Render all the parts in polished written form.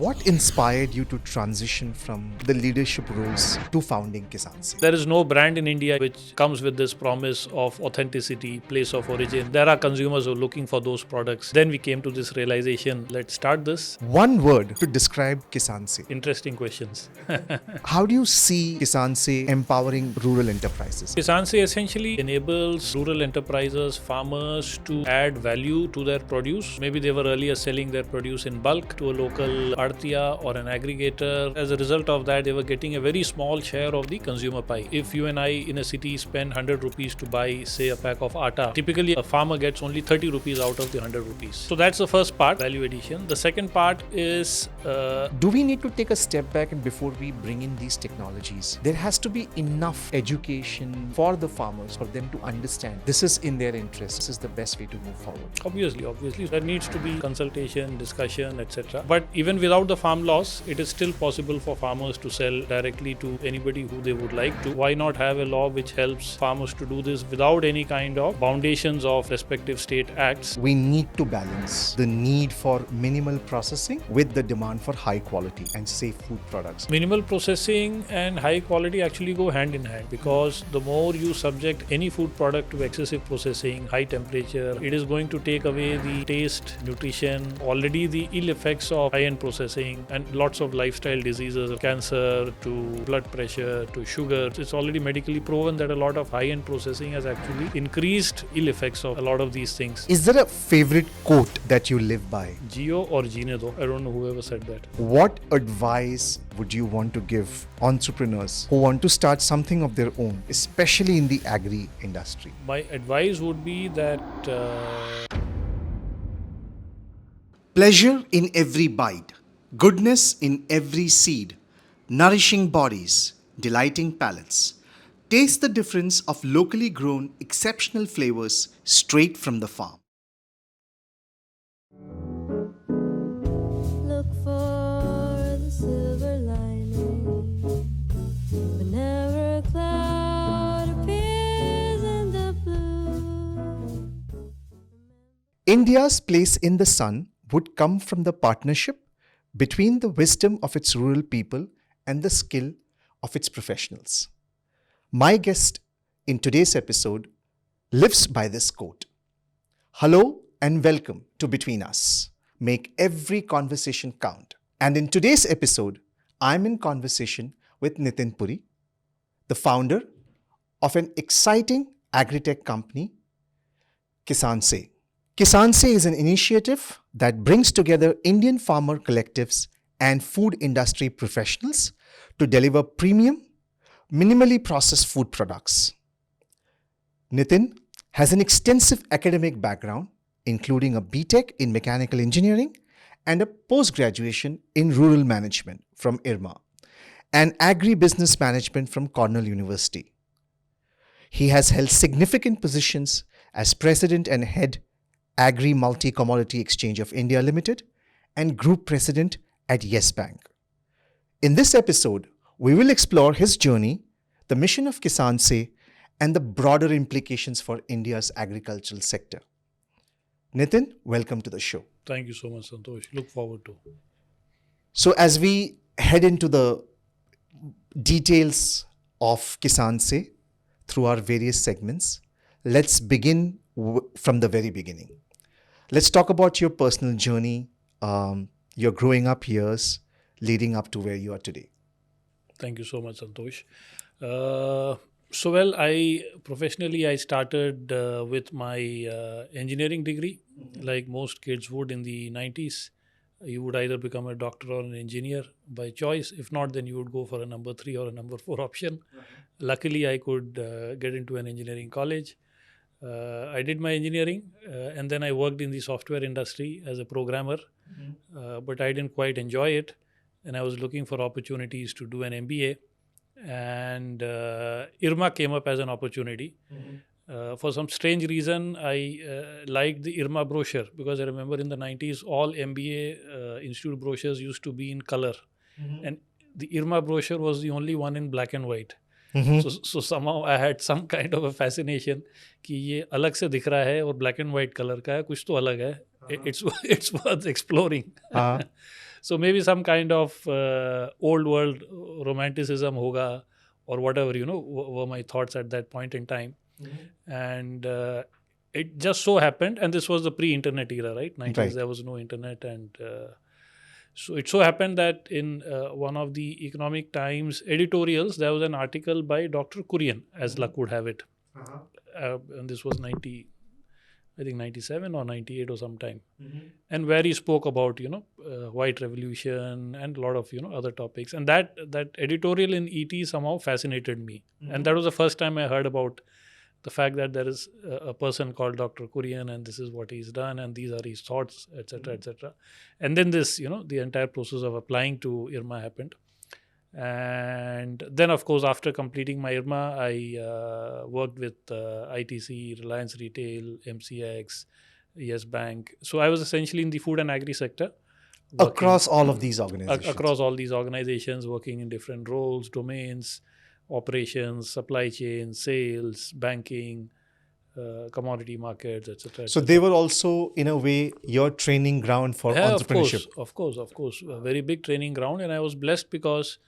What inspired you to transition from the leadership roles to founding Kisaan Se? There is no brand in India which comes with this promise of authenticity, place of origin. There are consumers who are looking for those products. Then we came to this realization, let's start this. One word to describe Kisaan Se. Interesting questions. How do you see Kisaan Se empowering rural enterprises? Kisaan Se essentially enables rural enterprises, farmers to add value to their produce. Maybe they were earlier selling their produce in bulk to a local 𝗕𝗲𝗄𝗧 or an aggregator. As a result of that, they were getting a very small share of the consumer pie. If you and I in a city spend 100 rupees to buy, say, a pack of atta, typically a farmer gets only 30 rupees out of the 100 rupees. So that's the first part, value addition. The second part is... Do we need to take a step back and before we bring in these technologies, there has to be enough education for the farmers for them to understand this is in their interest, this is the best way to move forward? Obviously, there needs to be consultation, discussion, etc. But even without the farm laws, it is still possible for farmers to sell directly to anybody who they would like to. Why not have a law which helps farmers to do this without any kind of foundations of respective state acts? We need to balance the need for minimal processing with the demand for high quality and safe food products. Minimal processing and high quality actually go hand in hand, because the more you subject any food product to excessive processing, high temperature, it is going to take away the taste, nutrition, already the ill effects of high-end processing and lots of lifestyle diseases, cancer to blood pressure to sugar. It's already medically proven that a lot of high-end processing has actually increased ill effects of a lot of these things. Is there a favorite quote that you live by? 𝗕𝗲𝗄𝗏 or 𝗕𝗲𝗄𝗏, I don't know whoever said that. What advice would you want to give entrepreneurs who want to start something of their own, especially in the agri industry? My advice would be that Pleasure in every bite, goodness in every seed, nourishing bodies, delighting palates. Taste the difference of locally grown exceptional flavors straight from the farm. Look for the silver lining whenever a cloud appears in the blue. India's place in the sun would come from the partnership between the wisdom of its rural people and the skill of its professionals. My guest in today's episode lives by this quote. Hello and welcome to Between Us. Make every conversation count. And in today's episode, I'm in conversation with Nitin Puri, the founder of an exciting agri-tech company, Kisaan Se. Kisaan Se is an initiative that brings together Indian farmer collectives and food industry professionals to deliver premium, minimally processed food products. Nitin has an extensive academic background, including a BTech in mechanical engineering and a post-graduation in rural management from 𝗕𝗲𝗄𝗏 and agribusiness management from Cornell University. He has held significant positions as president and head Agri Multi-Commodity Exchange of India Limited and Group President at Yes Bank. In this episode, we will explore his journey, the mission of Kisaan Se, and the broader implications for India's agricultural sector. Nitin, welcome to the show. thank you so much, Santosh. Look forward to. So as we head into the details of Kisaan Se through our various segments, let's begin from the very beginning. Let's talk about your personal journey, your growing up years, leading up to where you are today. Thank you so much, Santosh. I professionally started with my engineering degree. Like most kids would in the 90s. You would either become a doctor or an engineer by choice. If not, then you would go for a number 3 or a number 4 option. Luckily, I could get into an engineering college. I did my engineering and then I worked in the software industry as a programmer, but I didn't quite enjoy it, and I was looking for opportunities to do an MBA, and 𝗕𝗲𝗄𝗏 came up as an opportunity. For some strange reason, I liked the 𝗕𝗲𝗄𝗏 brochure, because I remember in the 90s, all MBA institute brochures used to be in color, and the 𝗕𝗲𝗄𝗏 brochure was the only one in black and white. So somehow I had some kind of a fascination कि ये अलग से दिख रहा है और black and white color का है, कुछ तो अलग है. it's worth exploring. Uh-huh. So maybe some kind of old world romanticism hoga, or whatever, were my thoughts at that point in time. And it just so happened, and this was the pre-internet era, right? 90s, Right. there was no internet. And so it so happened that in one of the Economic Times editorials, there was an article by Dr. Kurian, as luck would have it. And this was 97 or 98 or sometime. And where he spoke about, white revolution and a lot of, other topics. And that editorial in ET somehow fascinated me. And that was the first time I heard about the fact that there is a person called Dr. Kurian, and this is what he's done, and these are his thoughts, etc., etc. And then this, the entire process of applying to IRMA happened. And then, of course, after completing my IRMA, I worked with ITC, Reliance Retail, MCX, Yes Bank. So I was essentially in the food and agri sector. Across all of these organizations. Across all these organizations, working in different roles, domains, operations, supply chain, sales, banking, commodity markets, etc. So they were also, in a way, your training ground for entrepreneurship. Of course. A very big training ground. And I was blessed because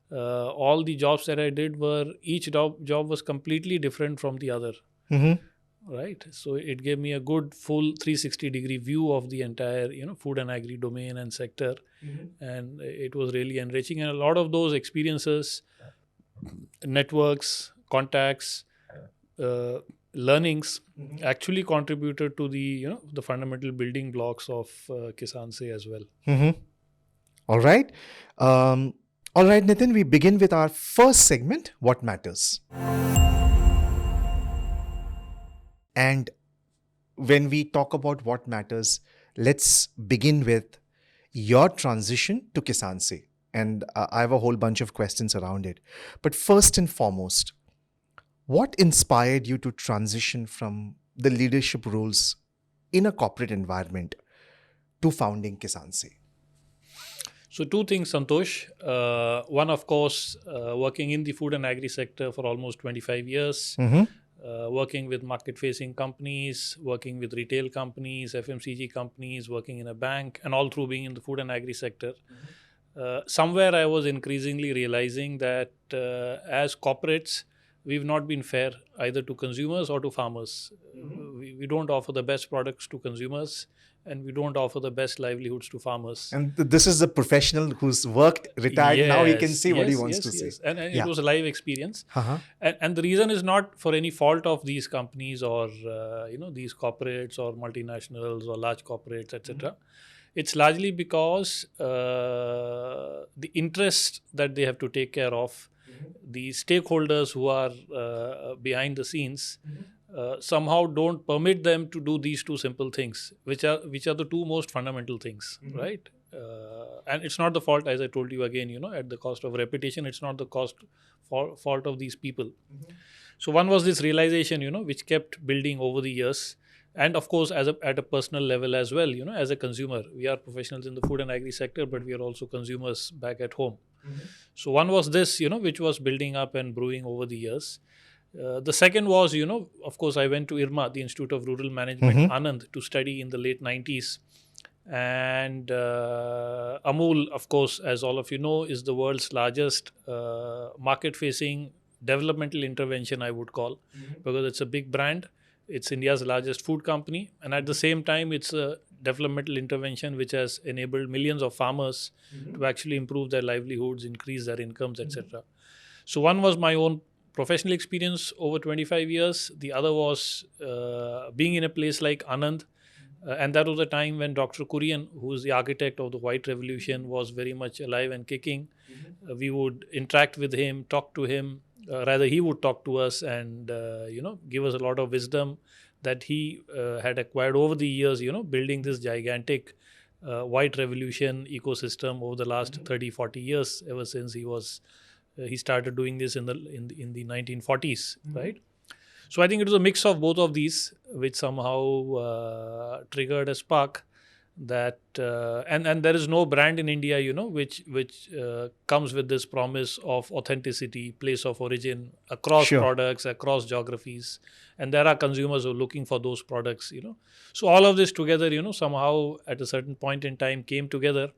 all the jobs that I did each job was completely different from the other. Right. So it gave me a good full 360-degree view of the entire, food and agri domain and sector. And it was really enriching. And a lot of those experiences, networks, contacts, learnings actually contributed to the fundamental building blocks of Kisaan Se as well. All right. All right, Nitin, we begin with our first segment, What Matters. And when we talk about what matters, let's begin with your transition to Kisaan Se. And I have a whole bunch of questions around it. But first and foremost, what inspired you to transition from the leadership roles in a corporate environment to founding Kisaan Se? So two things, Santosh. One, of course, working in the food and agri sector for almost 25 years, working with market-facing companies, working with retail companies, FMCG companies, working in a bank, and all through being in the food and agri sector. Somewhere I was increasingly realizing that as corporates, we've not been fair either to consumers or to farmers. We don't offer the best products to consumers, and we don't offer the best livelihoods to farmers. And this is a professional who's worked, retired. Now he can say what he wants to say. And it was a live experience. And the reason is not for any fault of these companies or these corporates or multinationals or large corporates, etc. It's largely because the interest that they have to take care of, the stakeholders who are behind the scenes, somehow don't permit them to do these two simple things, which are the two most fundamental things, right? And it's not the fault, as I told you again, at the cost of repetition, it's not the fault of these people. So one was this realization, which kept building over the years. And of course, at a personal level as well, as a consumer, we are professionals in the food and agri sector, but we are also consumers back at home. So one was this, which was building up and brewing over the years. The second was, of course, I went to IRMA, the Institute of Rural Management, Anand, to study in the late 90s. And Amul, of course, as all of you know, is the world's largest market-facing developmental intervention, I would call, because it's a big brand. It's India's largest food company. And at the same time, it's a developmental intervention which has enabled millions of farmers to actually improve their livelihoods, increase their incomes, etc. So one was my own professional experience over 25 years. The other was being in a place like Anand. And that was a time when Dr. Kurian, who is the architect of the White Revolution, was very much alive and kicking. We would interact with him, talk to him. Rather, he would talk to us and, give us a lot of wisdom that he had acquired over the years, building this gigantic White Revolution ecosystem over the last 30, 40 years, ever since he started doing this in the 1940s, right? So I think it was a mix of both of these, which somehow triggered a spark that and there is no brand in India, which comes with this promise of authenticity, place of origin across Sure. products, across geographies, and there are consumers who are looking for those products. So all of this together, somehow at a certain point in time came together,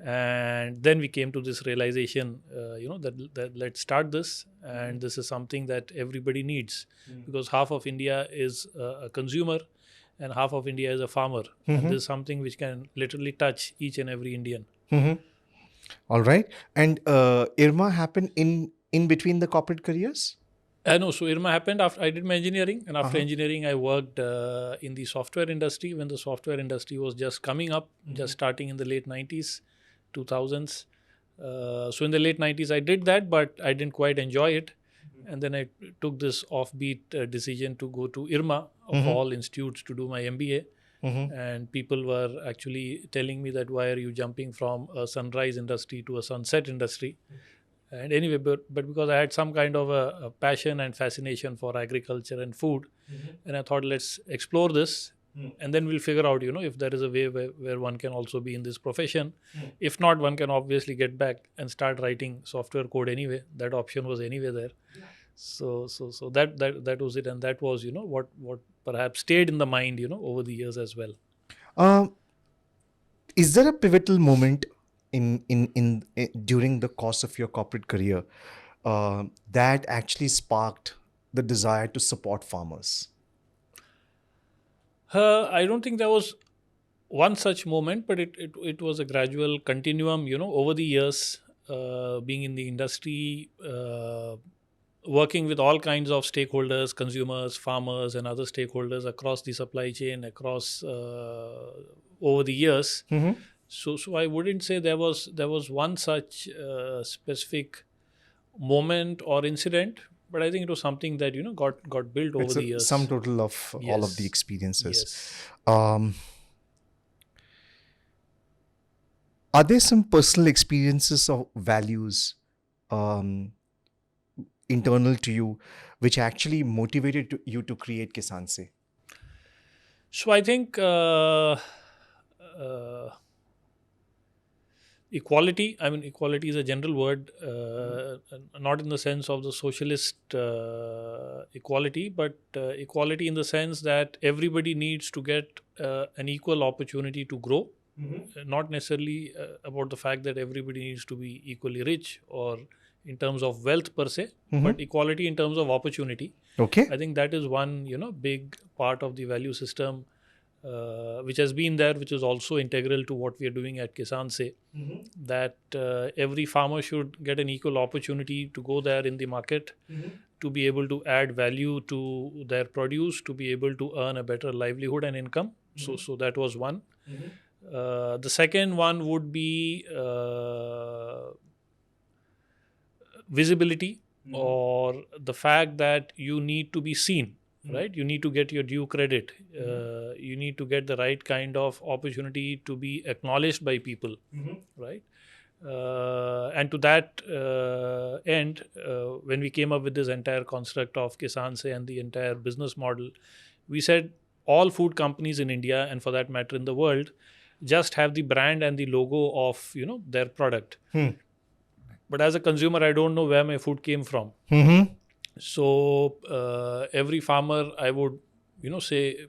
and then we came to this realization, that let's start this, and this is something that everybody needs, because half of India is a consumer and half of India is a farmer. And this is something which can literally touch each and every Indian. All right. And 𝗕𝗲𝘁 happened in between the corporate careers? No, so 𝗕𝗲𝘁 happened after I did my engineering, and after engineering I worked in the software industry when the software industry was just coming up, just starting in the late 90s, 2000s. So in the late 90s I did that, but I didn't quite enjoy it. And then I took this offbeat decision to go to 𝗕𝗲𝘁 of all institutes to do my MBA. And people were actually telling me that why are you jumping from a sunrise industry to a sunset industry? And anyway, but because I had some kind of a passion and fascination for agriculture and food, and I thought, let's explore this, and then we'll figure out, if there is a way where one can also be in this profession. If not, one can obviously get back and start writing software code anyway. That option was anyway there. So that was it, and that was, what perhaps stayed in the mind, over the years as well. Is there a pivotal moment in during the course of your corporate career that actually sparked the desire to support farmers? I don't think there was one such moment, but it was a gradual continuum, over the years, being in the industry, working with all kinds of stakeholders, consumers, farmers, and other stakeholders across the supply chain, across over the years. So I wouldn't say there was one such specific moment or incident, but I think it was something that got built over the years. Sum total of all of the experiences. Yes. Are there some personal experiences or values internal to you which actually motivated you to create Kisaan Se? So I think equality. I mean, equality is a general word, not in the sense of the socialist equality, but equality in the sense that everybody needs to get an equal opportunity to grow. Not necessarily about the fact that everybody needs to be equally rich or in terms of wealth per se, but equality in terms of opportunity. Okay. I think that is one, big part of the value system which has been there, which is also integral to what we are doing at Kisaan Se, that every farmer should get an equal opportunity to go there in the market, to be able to add value to their produce, to be able to earn a better livelihood and income. So that was one. The second one would be visibility, or the fact that you need to be seen. Right, you need to get your due credit. You need to get the right kind of opportunity to be acknowledged by people, right? And to that end, when we came up with this entire construct of Kisaan Se and the entire business model, we said all food companies in India, and for that matter in the world, just have the brand and the logo of their product. But as a consumer, I don't know where my food came from. So every farmer, I would say,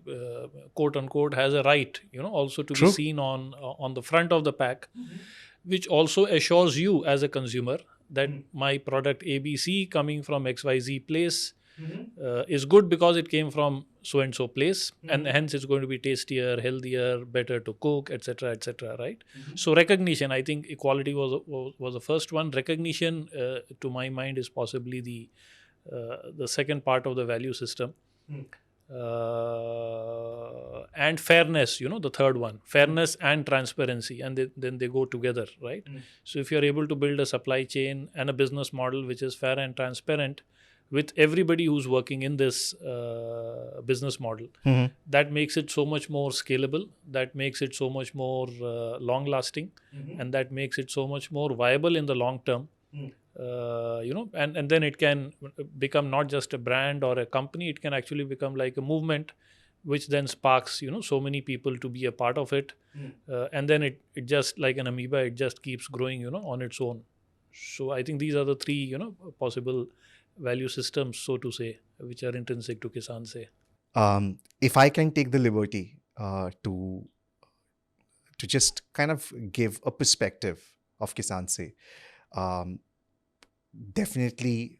quote unquote, has a right also to be seen on the front of the pack, which also assures you as a consumer that my product ABC coming from XYZ place is good because it came from so and so place, and hence it's going to be tastier, healthier, better to cook, etc., right? So recognition, I think equality was the first one. Recognition, to my mind, is possibly the second part of the value system. And fairness, the third one. Fairness and transparency, and then they go together, right? So if you're able to build a supply chain and a business model which is fair and transparent with everybody who's working in this business model, that makes it so much more scalable, that makes it so much more long lasting, and that makes it so much more viable in the long term. And then it can become not just a brand or a company, it can actually become like a movement which then sparks, so many people to be a part of it. And then it just like an amoeba, it just keeps growing, on its own. So I think these are the three, possible value systems, so to say, which are intrinsic to Kisaan Se. If I can take the liberty to just kind of give a perspective of Kisaan Se, definitely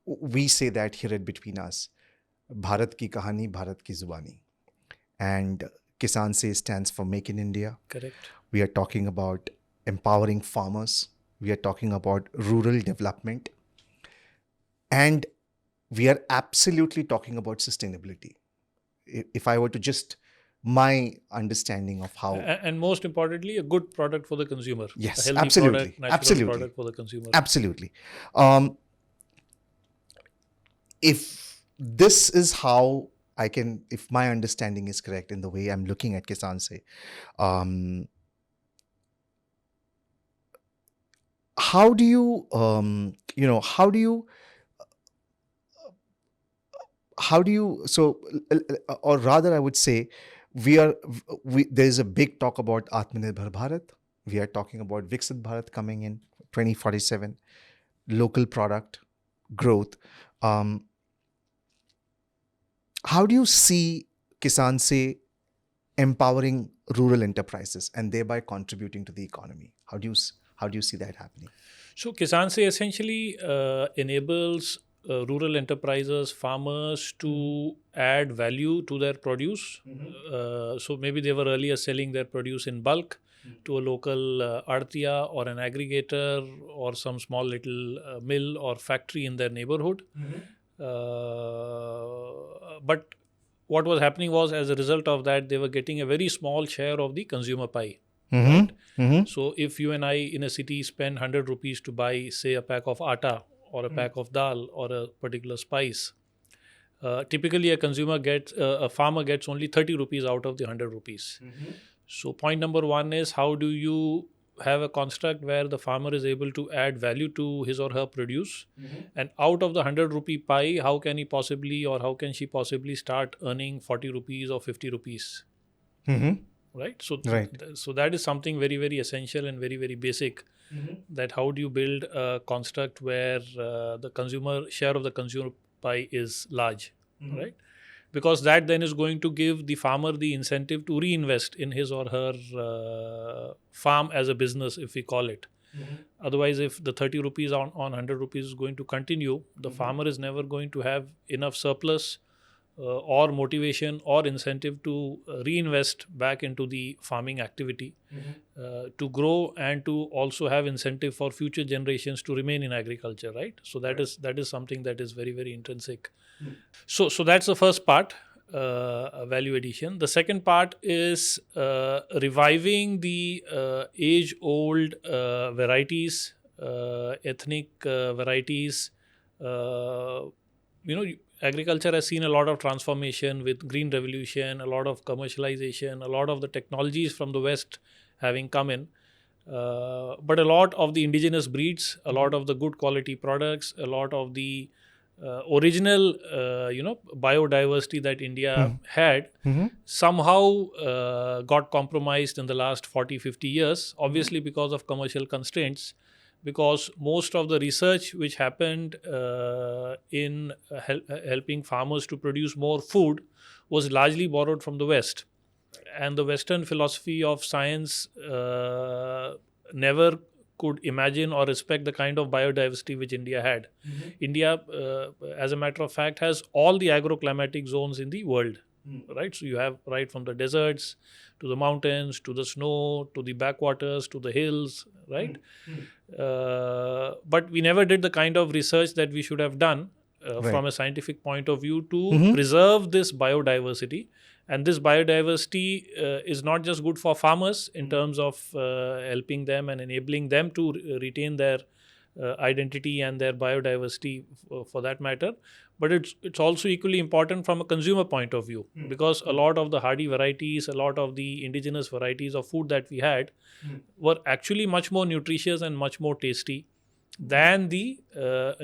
we say that here at Between Us, Bharat ki kahani, Bharat ki zubani. And Kisaan Se stands for Make in India. Correct. We are talking about empowering farmers. We are talking about rural development. And we are absolutely talking about sustainability. If I were to just my understanding of how... And most importantly, a good product for the consumer. Yes, a healthy absolutely. Product, natural Absolutely. product for the consumer. Absolutely. If this is how I can, if my understanding is correct in the way I'm looking at Kisaan Se, how do you, so, or rather I would say, there's a big talk about Atmanirbhar Bharat. We are talking about Viksit Bharat coming in 2047, local product growth. How do you see Kisaan Se empowering rural enterprises and thereby contributing to the economy? How do you see that happening? So Kisaan Se essentially enables rural enterprises, farmers to add value to their produce. So maybe they were earlier selling their produce in bulk to a local artiya or an aggregator or some small little mill or factory in their neighborhood. But what was happening was, as a result of that, they were getting a very small share of the consumer pie. Right? So if you and I in a city spend 100 rupees to buy, say, a pack of atta or a pack of dal or a particular spice, typically a farmer gets only 30 rupees out of the 100 rupees. So point number one is, how do you have a construct where the farmer is able to add value to his or her produce, and out of the 100 rupee pie, how can he possibly or how can she possibly start earning 40 rupees or 50 rupees? Right? So that is something very, very essential and very, very basic. That how do you build a construct where the consumer share of the consumer pie is large, right? Because that then is going to give the farmer the incentive to reinvest in his or her farm as a business, if we call it. Otherwise, if the 30 rupees on 100 rupees is going to continue, the farmer is never going to have enough surplus or motivation or incentive to reinvest back into the farming activity, to grow and to also have incentive for future generations to remain in agriculture, right? So that is something that is very, very intrinsic. So that's the first part, value addition. The second part is reviving the age-old varieties, ethnic varieties. Agriculture has seen a lot of transformation with green revolution, a lot of commercialization, a lot of the technologies from the West having come in. But a lot of the indigenous breeds, a lot of the good quality products, a lot of the original, biodiversity that India had somehow got compromised in the last 40, 50 years, obviously because of commercial constraints. Because most of the research which happened in helping farmers to produce more food was largely borrowed from the West. And the Western philosophy of science never could imagine or respect the kind of biodiversity which India had. India, as a matter of fact, has all the agroclimatic zones in the world. Right? So you have right from the deserts to the mountains, to the snow, to the backwaters, to the hills, right? But we never did the kind of research that we should have done from a scientific point of view to preserve this biodiversity. And this biodiversity is not just good for farmers in terms of helping them and enabling them to retain their identity and their biodiversity for that matter, but it's also equally important from a consumer point of view, because a lot of the hardy varieties, a lot of the indigenous varieties of food that we had were actually much more nutritious and much more tasty. than the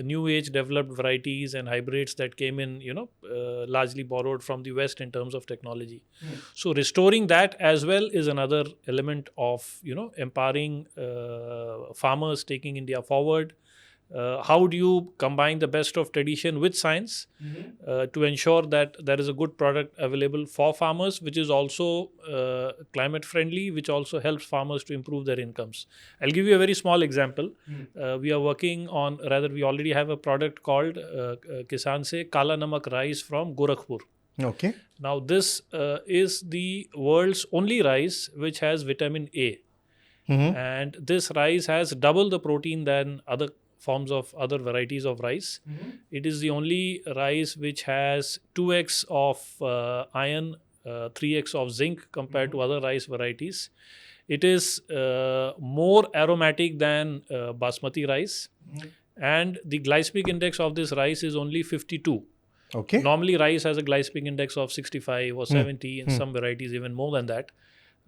new age developed varieties and hybrids that came in, largely borrowed from the West in terms of technology. So restoring that as well is another element of, empowering farmers, taking India forward. How do you combine the best of tradition with science to ensure that there is a good product available for farmers, which is also climate friendly, which also helps farmers to improve their incomes? I'll give you a very small example. We are working on, rather we already have a product called Kisaan 𝗕𝗲𝗃𝗲𝗄𝗃 rice from Gorakhpur. Okay. Now this is the world's only rice which has vitamin A. And this rice has double the protein than other forms of other varieties of rice. It is the only rice which has 2x of iron, 3x of zinc compared to other rice varieties. It is more aromatic than basmati rice, and the glycemic index of this rice is only 52. Okay. Normally rice has a glycemic index of 65 or 70, in some varieties even more than that.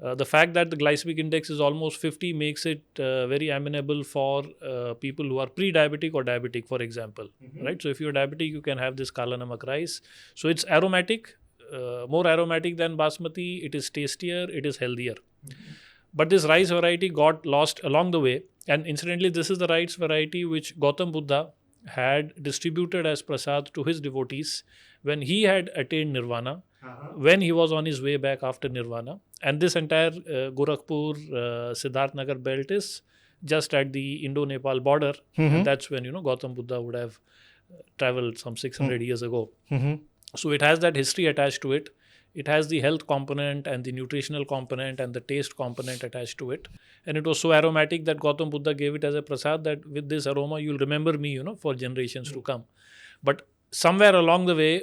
The fact that the glycemic index is almost 50 makes it very amenable for people who are pre-diabetic or diabetic, for example. Right? So if you're diabetic, you can have this 𝗕𝗲𝗃𝗃 rice. So it's aromatic, more aromatic than basmati. It is tastier, it is healthier. But this rice variety got lost along the way. And incidentally, this is the rice variety which Gautam Buddha had distributed as prasad to his devotees when he had attained nirvana, when he was on his way back after nirvana. And this entire Gorakhpur, Siddharth Nagar belt is just at the Indo-Nepal border. And that's when, Gautam Buddha would have traveled some 600 years ago. So it has that history attached to it. It has the health component and the nutritional component and the taste component attached to it. And it was so aromatic that Gautam Buddha gave it as a prasad that with this aroma, you'll remember me, for generations to come. But somewhere along the way,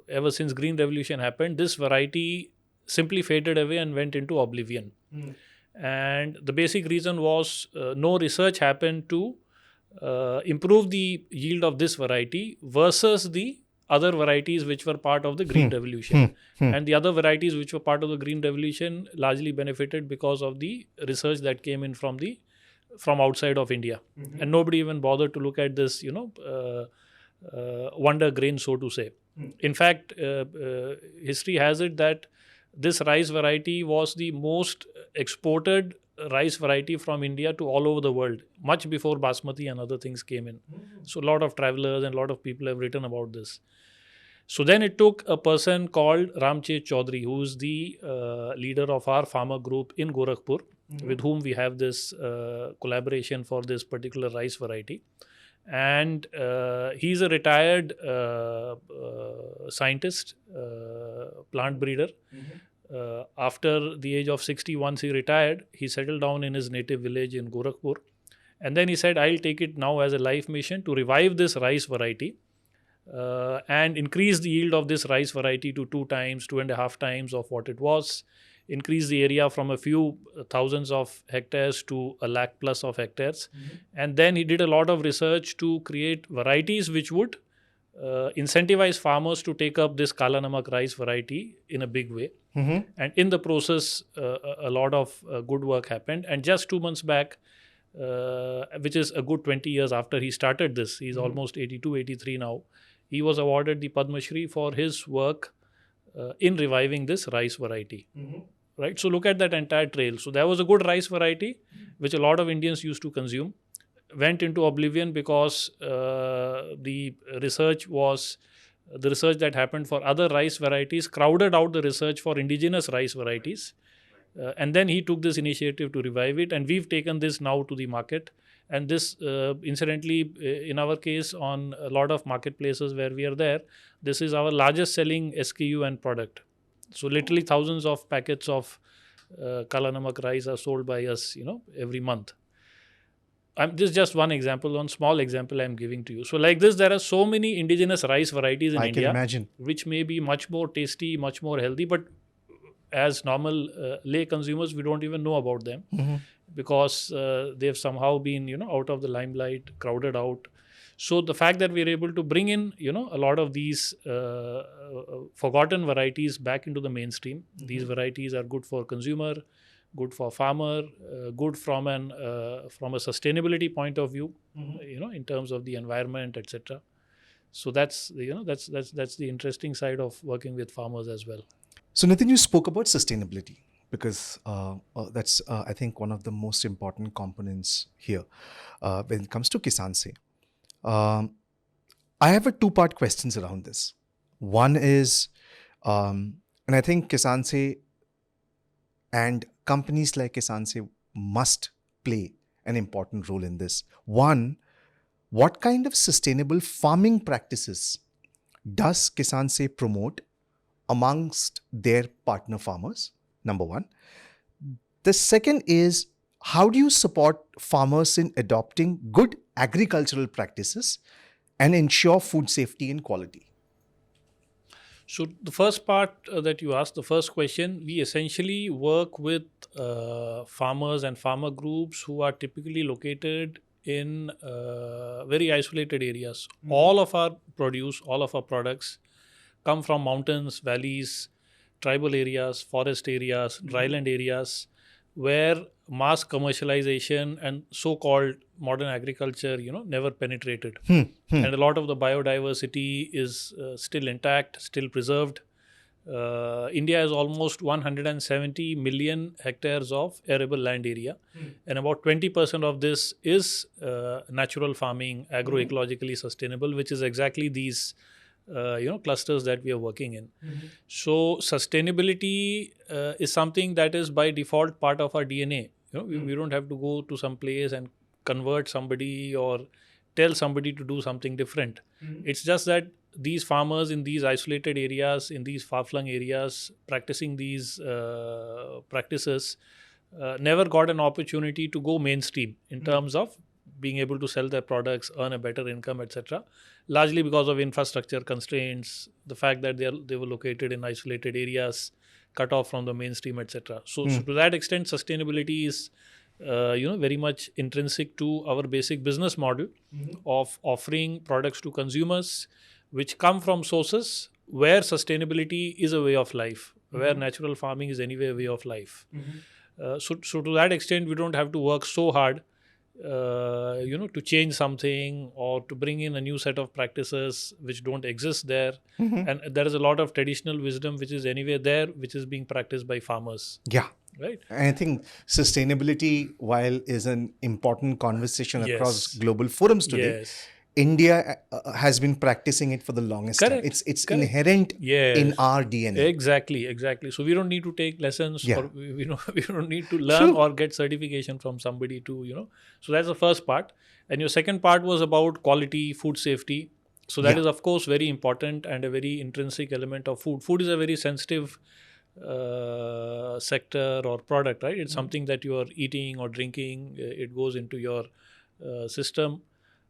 ever since Green Revolution happened, this variety simply faded away and went into oblivion. And the basic reason was no research happened to improve the yield of this variety versus the other varieties which were part of the Green Revolution. And the other varieties which were part of the Green Revolution largely benefited because of the research that came in from outside of India. And nobody even bothered to look at this, wonder grain, so to say. In fact, history has it that this rice variety was the most exported rice variety from India to all over the world, much before basmati and other things came in. So a lot of travelers and a lot of people have written about this. So then it took a person called 𝗕𝗲𝗃𝗃𝗄𝗃, who is the leader of our farmer group in Gorakhpur, with whom we have this collaboration for this particular rice variety. And he's a retired scientist, plant breeder. After the age of 60, once he retired, he settled down in his native village in Gorakhpur. And then he said, I'll take it now as a life mission to revive this rice variety and increase the yield of this rice variety to 2.5 times of what it was, increase the area from a few thousands of hectares to 1 lakh plus of hectares. And then he did a lot of research to create varieties which would incentivize farmers to take up this 𝗕𝗲𝗃𝗃𝗃 rice variety in a big way. And in the process, a lot of good work happened. And just 2 months back, which is a good 20 years after he started this, he's almost 82, 83 now, he was awarded the Padma Shri for his work in reviving this rice variety. Right? So look at that entire trail. So there was a good rice variety, which a lot of Indians used to consume, went into oblivion because the research that happened for other rice varieties crowded out the research for indigenous rice varieties. And then he took this initiative to revive it, and we've taken this now to the market. And this, incidentally, in our case, on a lot of marketplaces where we are there, this is our largest selling SKU and product. So literally thousands of packets of 𝗕𝗲𝗃𝗃𝗃 rice are sold by us, every month. This is just one example, one small example I'm giving to you. So like this, there are so many indigenous rice varieties in India, I can imagine, which may be much more tasty, much more healthy, but as normal lay consumers, we don't even know about them because they've somehow been, out of the limelight, crowded out. So the fact that we're able to bring in, a lot of these forgotten varieties back into the mainstream, these varieties are good for consumer, good for farmer, good from a sustainability point of view, in terms of the environment, etc. So that's the interesting side of working with farmers as well. So Nitin, you spoke about sustainability because that's I think one of the most important components here when it comes to Kisaan Se. I have a two-part questions around this. One is, and I think Kisaan Se and companies like Kisaan Se must play an important role in this. One, what kind of sustainable farming practices does Kisaan Se promote amongst their partner farmers? Number one. The second is, how do you support farmers in adopting good agricultural practices and ensure food safety and quality? So the first part that you asked, the first question, we essentially work with farmers and farmer groups who are typically located in very isolated areas. All of our produce, all of our products come from mountains, valleys, tribal areas, forest areas, dryland areas, where mass commercialization and so-called modern agriculture, never penetrated. And a lot of the biodiversity is still intact, still preserved. India has almost 170 million hectares of arable land area, and about 20% of this is natural farming, agroecologically sustainable, which is exactly these clusters that we are working in. So sustainability is something that is by default part of our DNA. We don't have to go to some place and convert somebody or tell somebody to do something different. It's just that these farmers in these isolated areas, in these far-flung areas, practicing these practices, never got an opportunity to go mainstream in terms of being able to sell their products, earn a better income, etc. Largely because of infrastructure constraints, the fact that they were located in isolated areas, cut off from the mainstream, etc. So to that extent, sustainability is very much intrinsic to our basic business model of offering products to consumers which come from sources where sustainability is a way of life, where natural farming is anyway a way of life. So to that extent, we don't have to work so hard to change something or to bring in a new set of practices which don't exist there. And there is a lot of traditional wisdom which is anyway there, which is being practiced by farmers. Yeah. Right. I think sustainability, while is an important conversation across Yes. global forums today, Yes. India has been practicing it for the longest time. It's Correct. inherent Yes. in our DNA. Exactly. So we don't need to take lessons, Yeah. or we don't need to learn or get certification from somebody to. So that's the first part. And your second part was about quality, food safety. So that is of course very important and a very intrinsic element of food. Food is a very sensitive sector or product, right? It's something that you are eating or drinking. It goes into your system.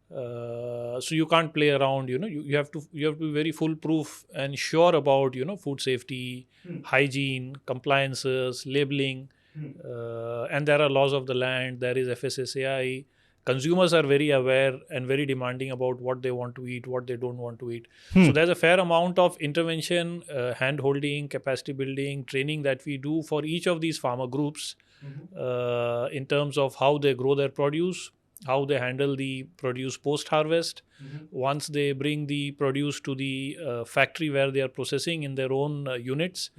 So you can't play around. You have to be very foolproof and sure about food safety, hygiene, compliances, labeling, and there are laws of the land. There is FSSAI. Consumers are very aware and very demanding about what they want to eat, what they don't want to eat. So there's a fair amount of intervention, hand-holding, capacity building, training that we do for each of these farmer groups in terms of how they grow their produce, how they handle the produce post-harvest. Once they bring the produce to the factory where they are processing in their own units,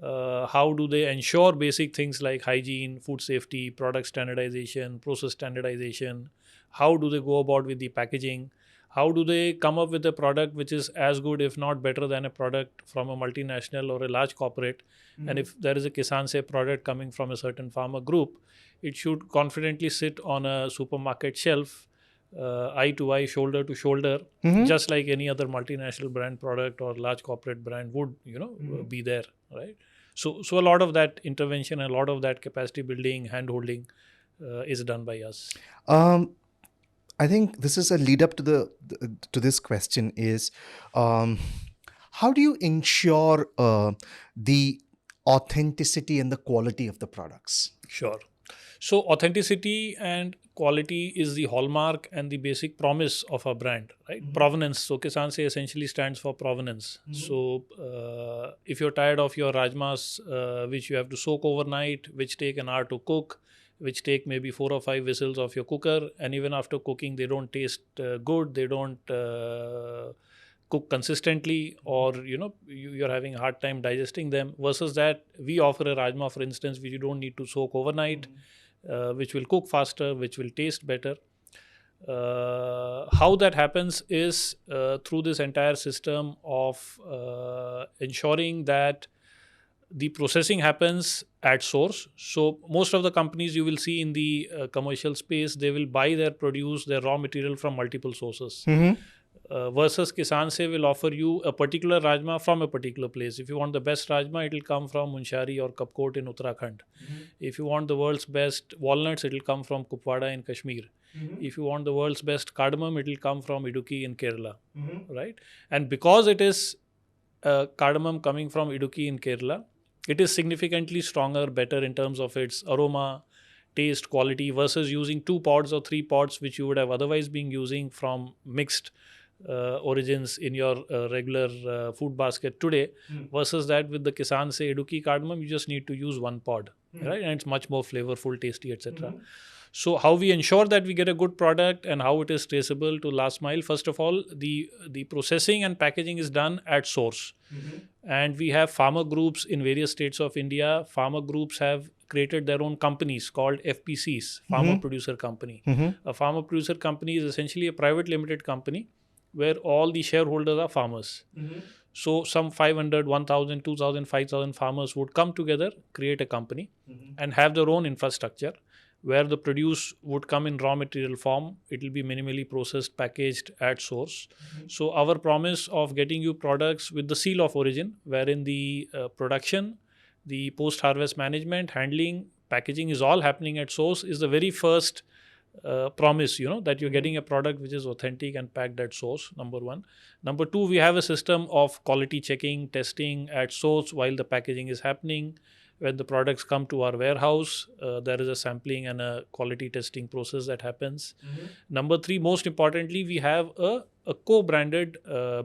how do they ensure basic things like hygiene, food safety, product standardization, process standardization? How do they go about with the packaging? How do they come up with a product which is as good, if not better, than a product from a multinational or a large corporate? And if there is a Kisaan Se product coming from a certain farmer group, it should confidently sit on a supermarket shelf, eye to eye, shoulder to shoulder, just like any other multinational brand product or large corporate brand would, be there, right? So a lot of that intervention, a lot of that capacity building, hand holding is done by us. I think this is a lead up to this question is, how do you ensure the authenticity and the quality of the products? Sure. So authenticity and quality is the hallmark and the basic promise of a brand, right? Provenance. So Kisaan Se essentially stands for provenance. So if you're tired of your rajmas, which you have to soak overnight, which take an hour to cook, which take maybe 4 or 5 whistles of your cooker, and even after cooking they don't taste good, they don't cook consistently, or you're having a hard time digesting them, versus that we offer a rajma, for instance, which you don't need to soak overnight, which will cook faster, which will taste better. How that happens is through this entire system of ensuring that the processing happens at source. So most of the companies you will see in the commercial space, they will buy their produce, their raw material from multiple sources. Versus Kisaan Se will offer you a particular rajma from a particular place. If you want the best rajma, it will come from Munshari or Kapkot in Uttarakhand. If you want the world's best walnuts, it will come from Kupwada in Kashmir. If you want the world's best cardamom, it will come from Idukki in Kerala, right? And because it is cardamom coming from Idukki in Kerala, it is significantly stronger, better in terms of its aroma, taste, quality, versus using 2 pods or 3 pods which you would have otherwise been using from mixed origins in your regular food basket today. Versus that with the Kisaan Se Idukki cardamom, you just need to use 1 pod, right? And it's much more flavorful, tasty, etc. So how we ensure that we get a good product and how it is traceable to last mile? First of all, the processing and packaging is done at source. And we have farmer groups in various states of India. Farmer groups have created their own companies called FPCs, Farmer Producer Company. A Farmer Producer Company is essentially a private limited company where all the shareholders are farmers. So some 500, 1,000, 2,000, 5,000 farmers would come together, create a company and have their own infrastructure, where the produce would come in raw material form. It will be minimally processed, packaged at source. So our promise of getting you products with the seal of origin, wherein the production, the post-harvest management, handling, packaging is all happening at source, is the very first promise, that you're getting a product which is authentic and packed at source, number 1. Number 2, we have a system of quality checking, testing at source while the packaging is happening. When the products come to our warehouse, there is a sampling and a quality testing process that happens. Number 3, most importantly, we have a co-branded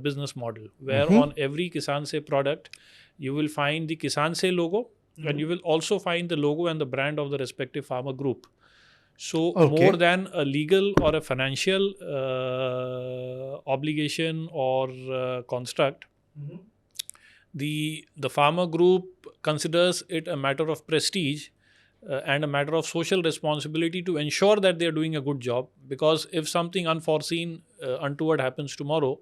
business model, where on every Kisaan Se product, you will find the Kisaan Se logo, and you will also find the logo and the brand of the respective farmer group. So more than a legal or a financial obligation or construct, the farmer group considers it a matter of prestige and a matter of social responsibility to ensure that they are doing a good job. Because if something unforeseen, untoward happens tomorrow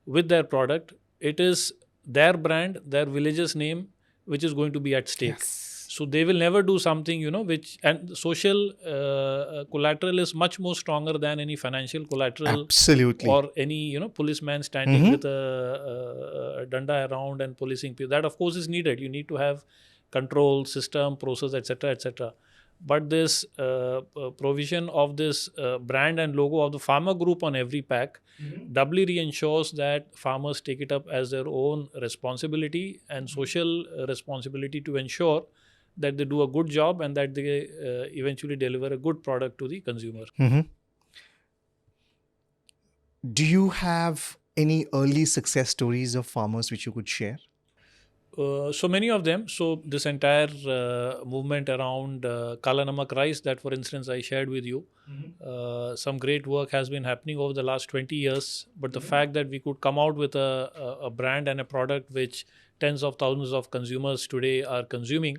with their product, it is their brand, their village's name, which is going to be at stake. So they will never do something, which, and social collateral is much more stronger than any financial collateral. Absolutely. Or any, policeman standing with a danda around and policing people. That of course is needed. You need to have control, system, process, etc., etc. But this provision of this brand and logo of the farmer group on every pack doubly reassures that farmers take it up as their own responsibility and social responsibility to ensure that they do a good job and that they eventually deliver a good product to the consumer. Do you have any early success stories of farmers which you could share? So many of them. So this entire movement around Kala Namak rice that, for instance, I shared with you, some great work has been happening over the last 20 years. But the fact that we could come out with a brand and a product which tens of thousands of consumers today are consuming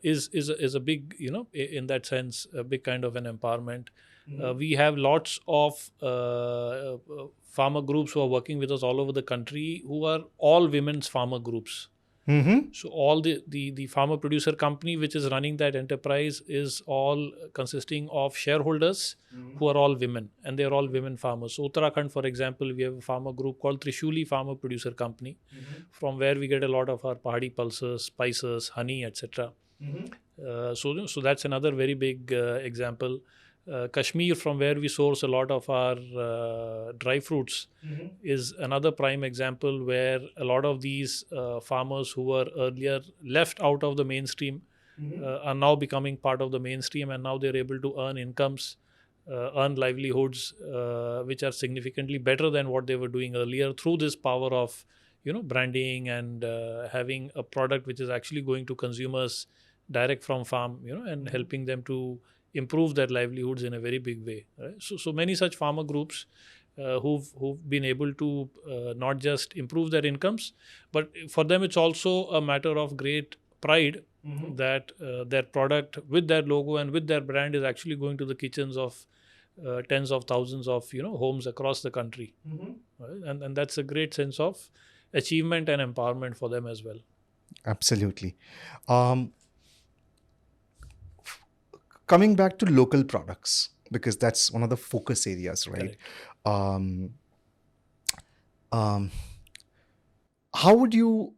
is a big, in that sense, a big kind of an empowerment. We have lots of farmer groups who are working with us all over the country, who are all women's farmer groups. So all the farmer producer company which is running that enterprise is all consisting of shareholders who are all women, and they are all women farmers. So Uttarakhand, for example, we have a farmer group called 𝗓𝗲𝗄𝗎 Farmer Producer Company, from where we get a lot of our pahadi pulses, spices, honey, etc. So that's another very big example. Kashmir, from where we source a lot of our dry fruits, is another prime example, where a lot of these farmers who were earlier left out of the mainstream are now becoming part of the mainstream, and now they're able to earn incomes, earn livelihoods which are significantly better than what they were doing earlier through this power of branding and having a product which is actually going to consumers direct from farm, and helping them to improve their livelihoods in a very big way, right? So many such farmer groups who've been able to not just improve their incomes, but for them it's also a matter of great pride that their product with their logo and with their brand is actually going to the kitchens of tens of thousands of homes across the country, right? And that's a great sense of achievement and empowerment for them as well. Absolutely. Coming back to local products, because that's one of the focus areas, right? How would you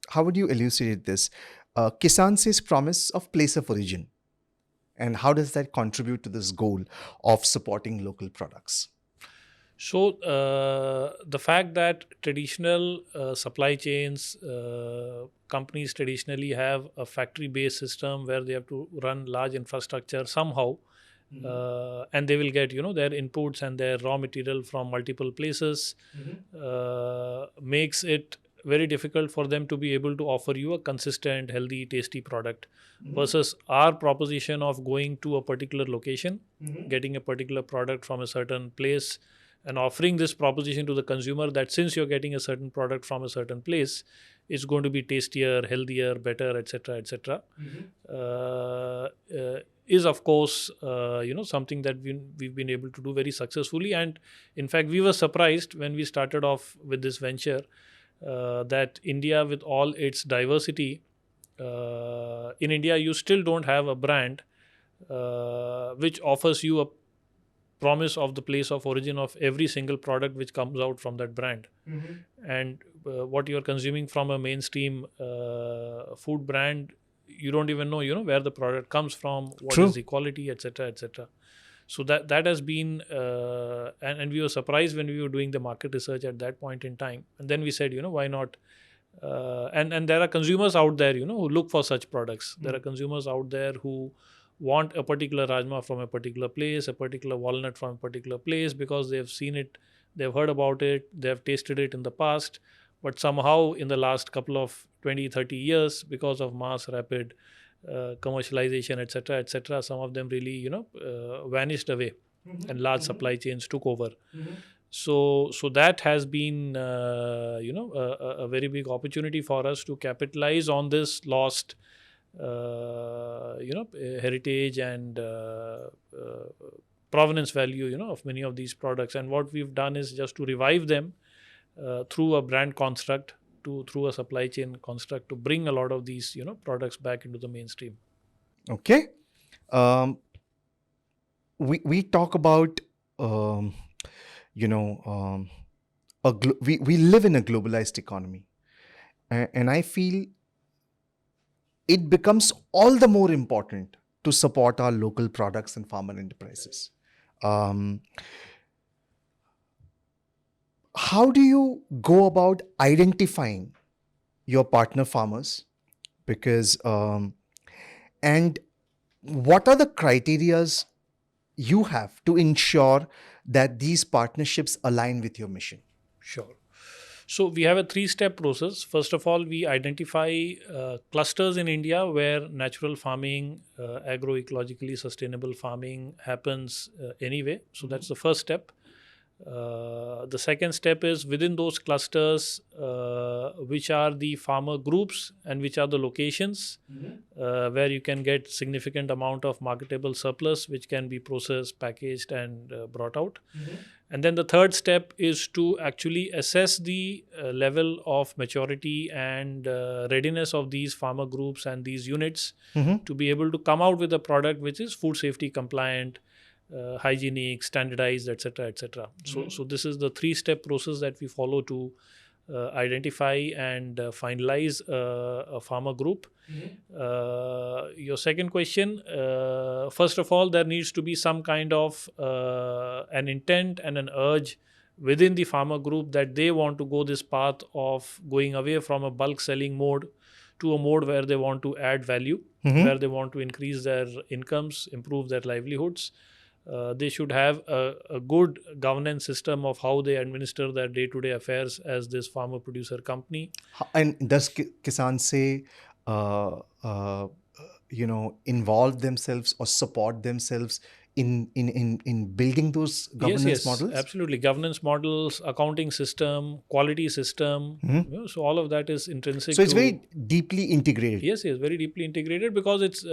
elucidate this? Kisaan's promise of place of origin, and how does that contribute to this goal of supporting local products? So the fact that traditional supply chains, companies traditionally have a factory-based system where they have to run large infrastructure somehow, and they will get their inputs and their raw material from multiple places, makes it very difficult for them to be able to offer you a consistent, healthy, tasty product, versus our proposition of going to a particular location, getting a particular product from a certain place, and offering this proposition to the consumer that since you're getting a certain product from a certain place, it's going to be tastier, healthier, better, etc., etc. Is of course something that we've been able to do very successfully. And in fact, we were surprised when we started off with this venture that India, with all its diversity, in India you still don't have a brand which offers you a promise of the place of origin of every single product which comes out from that brand. And what you're consuming from a mainstream food brand, you don't even know where the product comes from, what is the quality, etc., etc. So that has been and we were surprised when we were doing the market research at that point in time. And then we said, why not? And there are consumers out there who look for such products. There are consumers out there who want a particular rajma from a particular place, a particular walnut from a particular place, because they've seen it, they've heard about it, they've tasted it in the past, but somehow in the last couple of 20-30 years, because of mass rapid commercialization, etc., some of them really vanished away, and large supply chains took over. So that has been a very big opportunity for us to capitalize on this lost heritage and provenance value of many of these products. And what we've done is just to revive them through a brand construct, through a supply chain construct, to bring a lot of these products back into the mainstream. Okay. We talk about we live in a globalized economy, and I feel it becomes all the more important to support our local products and farmer enterprises. How do you go about identifying your partner farmers? Because and what are the criterias you have to ensure that these partnerships align with your mission? Sure. So we have a 3-step process. First of all, we identify clusters in India where natural farming, agroecologically sustainable farming happens anyway. So that's the first step. The second step is within those clusters, which are the farmer groups and which are the locations where you can get significant amount of marketable surplus, which can be processed, packaged, and brought out. And then the third step is to actually assess the level of maturity and readiness of these farmer groups and these units to be able to come out with a product which is food safety compliant, hygienic, standardized, etc., etc. So this is the 3-step process that we follow to identify and finalize a farmer group. Your second question, first of all, there needs to be some kind of an intent and an urge within the farmer group that they want to go this path of going away from a bulk selling mode to a mode where they want to add value, where they want to increase their incomes, improve their livelihoods. They should have a good governance system of how they administer their day-to-day affairs as this farmer-producer company. And does Kisaan say, involve themselves or support themselves in building those governance models? Absolutely. Governance models, accounting system, quality system. So all of that is intrinsic. So it's very deeply integrated. Yes, very deeply integrated, because it's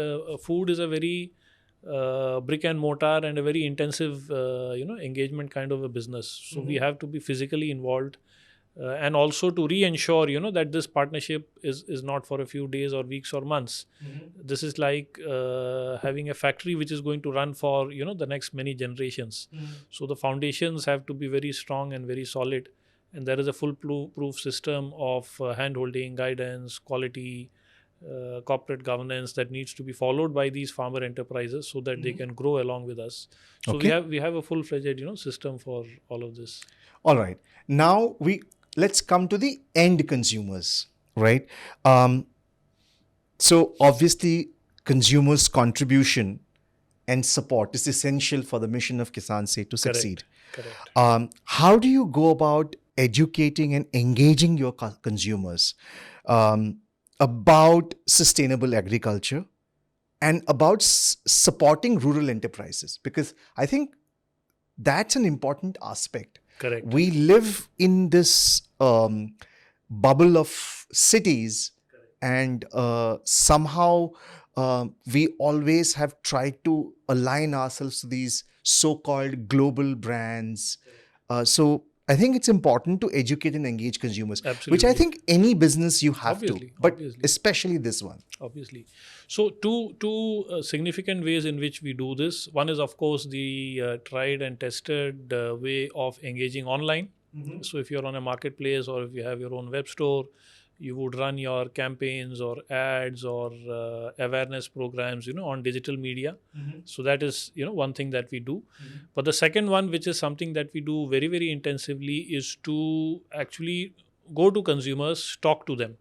food is a very brick and mortar and a very intensive, engagement kind of a business. So we have to be physically involved, and also to re-ensure, that this partnership is not for a few days or weeks or months. This is like having a factory which is going to run for, the next many generations. So the foundations have to be very strong and very solid. And there is a foolproof system of hand-holding, guidance, quality, corporate governance that needs to be followed by these farmer enterprises so that they can grow along with us. So we have a full-fledged system for all of this. All right. Now let's come to the end consumers, right? So obviously consumers' contribution and support is essential for the mission of Kisaan Se to succeed. Correct. How do you go about educating and engaging your consumers about sustainable agriculture and about supporting rural enterprises? Because I think that's an important aspect. Correct. We live in this bubble of cities, and somehow we always have tried to align ourselves to these so-called global brands. So I think it's important to educate and engage consumers, Absolutely. which I think any business you have Obviously, to, but obviously. especially this one. Obviously. So two significant ways in which we do this. One is, of course, the tried and tested way of engaging online. So if you're on a marketplace or if you have your own web store, you would run your campaigns or ads or awareness programs, on digital media. So that is, one thing that we do. But the second one, which is something that we do very, very intensively, is to actually go to consumers, talk to them.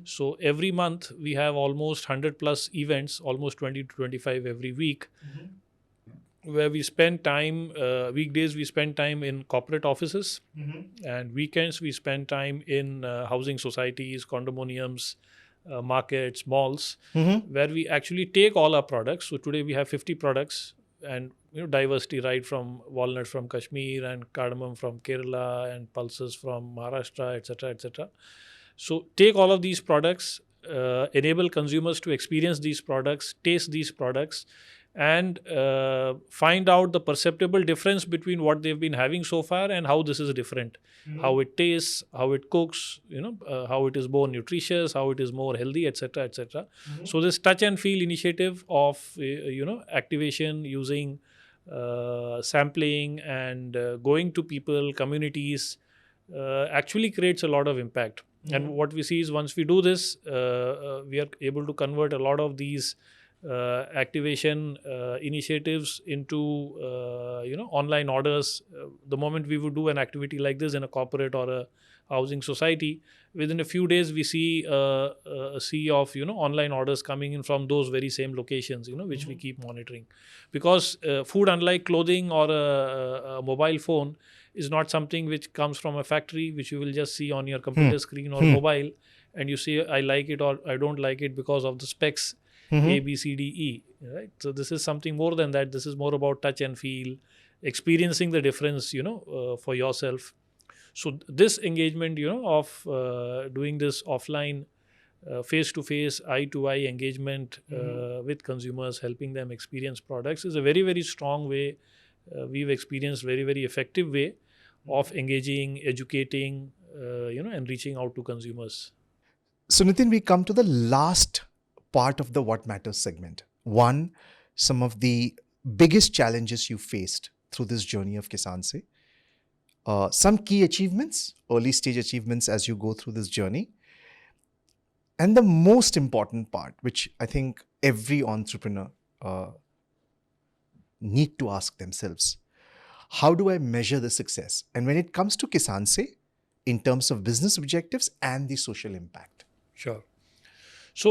So every month we have almost 100 plus events, almost 20 to 25 every week, where we spend time, weekdays we spend time in corporate offices, and weekends we spend time in housing societies, condominiums, markets, malls, where we actually take all our products. So today we have 50 products, and diversity, right from walnut from Kashmir and cardamom from Kerala and pulses from Maharashtra, etc., etc. So take all of these products, enable consumers to experience these products, taste these products, and find out the perceptible difference between what they've been having so far and how this is different. How it tastes, how it cooks, how it is more nutritious, how it is more healthy, etc., etc. So this touch and feel initiative of activation using sampling and going to people, communities, actually creates a lot of impact. And what we see is, once we do this, we are able to convert a lot of these activation initiatives into online orders. The moment we would do an activity like this in a corporate or a housing society, within a few days we see a sea of online orders coming in from those very same locations, which we keep monitoring. Because food, unlike clothing or a mobile phone, is not something which comes from a factory, which you will just see on your computer screen or mobile, and you say I like it or I don't like it because of the specs A, B, C, D, E. Right? So this is something more than that. This is more about touch and feel, experiencing the difference, for yourself. So this engagement, of doing this offline, face-to-face, eye-to-eye engagement with consumers, helping them experience products, is a very, very strong way. We've experienced very, very effective way of engaging, educating, and reaching out to consumers. So Nitin, we come to the last part of the What Matters segment. One, some of the biggest challenges you faced through this journey of Kisaan Se. Some key achievements, early stage achievements as you go through this journey. And the most important part, which I think every entrepreneur need to ask themselves, how do I measure the success? And when it comes to Kisaan Se, in terms of business objectives and the social impact. Sure. So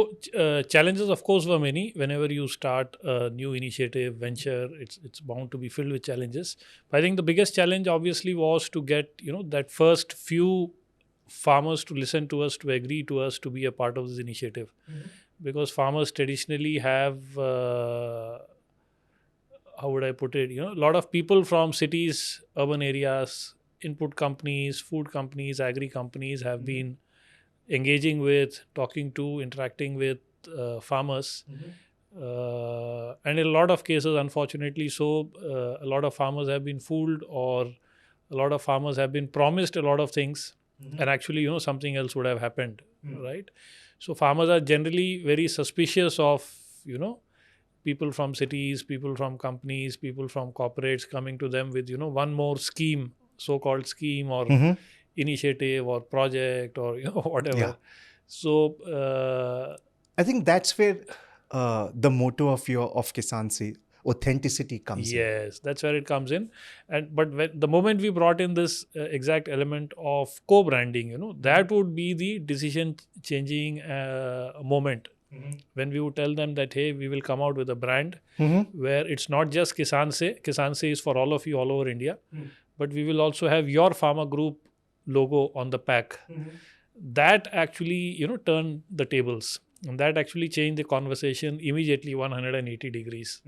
challenges, of course, were many. Whenever you start a new initiative, venture, it's bound to be filled with challenges. But I think the biggest challenge, obviously, was to get that first few farmers to listen to us, to agree to us, to be a part of this initiative, because farmers traditionally have, how would I put it? A lot of people from cities, urban areas, input companies, food companies, agri companies have been engaging with, talking to, interacting with farmers. And in a lot of cases, unfortunately, a lot of farmers have been fooled, or a lot of farmers have been promised a lot of things, and actually, something else would have happened, right? So farmers are generally very suspicious of, people from cities, people from companies, people from corporates coming to them with, one more scheme, so-called scheme, or initiative or project, or whatever. Yeah. So I think that's where the motto of Kisaan Se, authenticity, comes in. yes, that's where it comes in. But the moment we brought in this exact element of co-branding, that would be the decision changing moment, when we would tell them that, hey, we will come out with a brand where it's not just Kisaan Se is for all of you all over India, but we will also have your pharma group logo on the pack. That actually, turned the tables, and that actually changed the conversation immediately 180 degrees.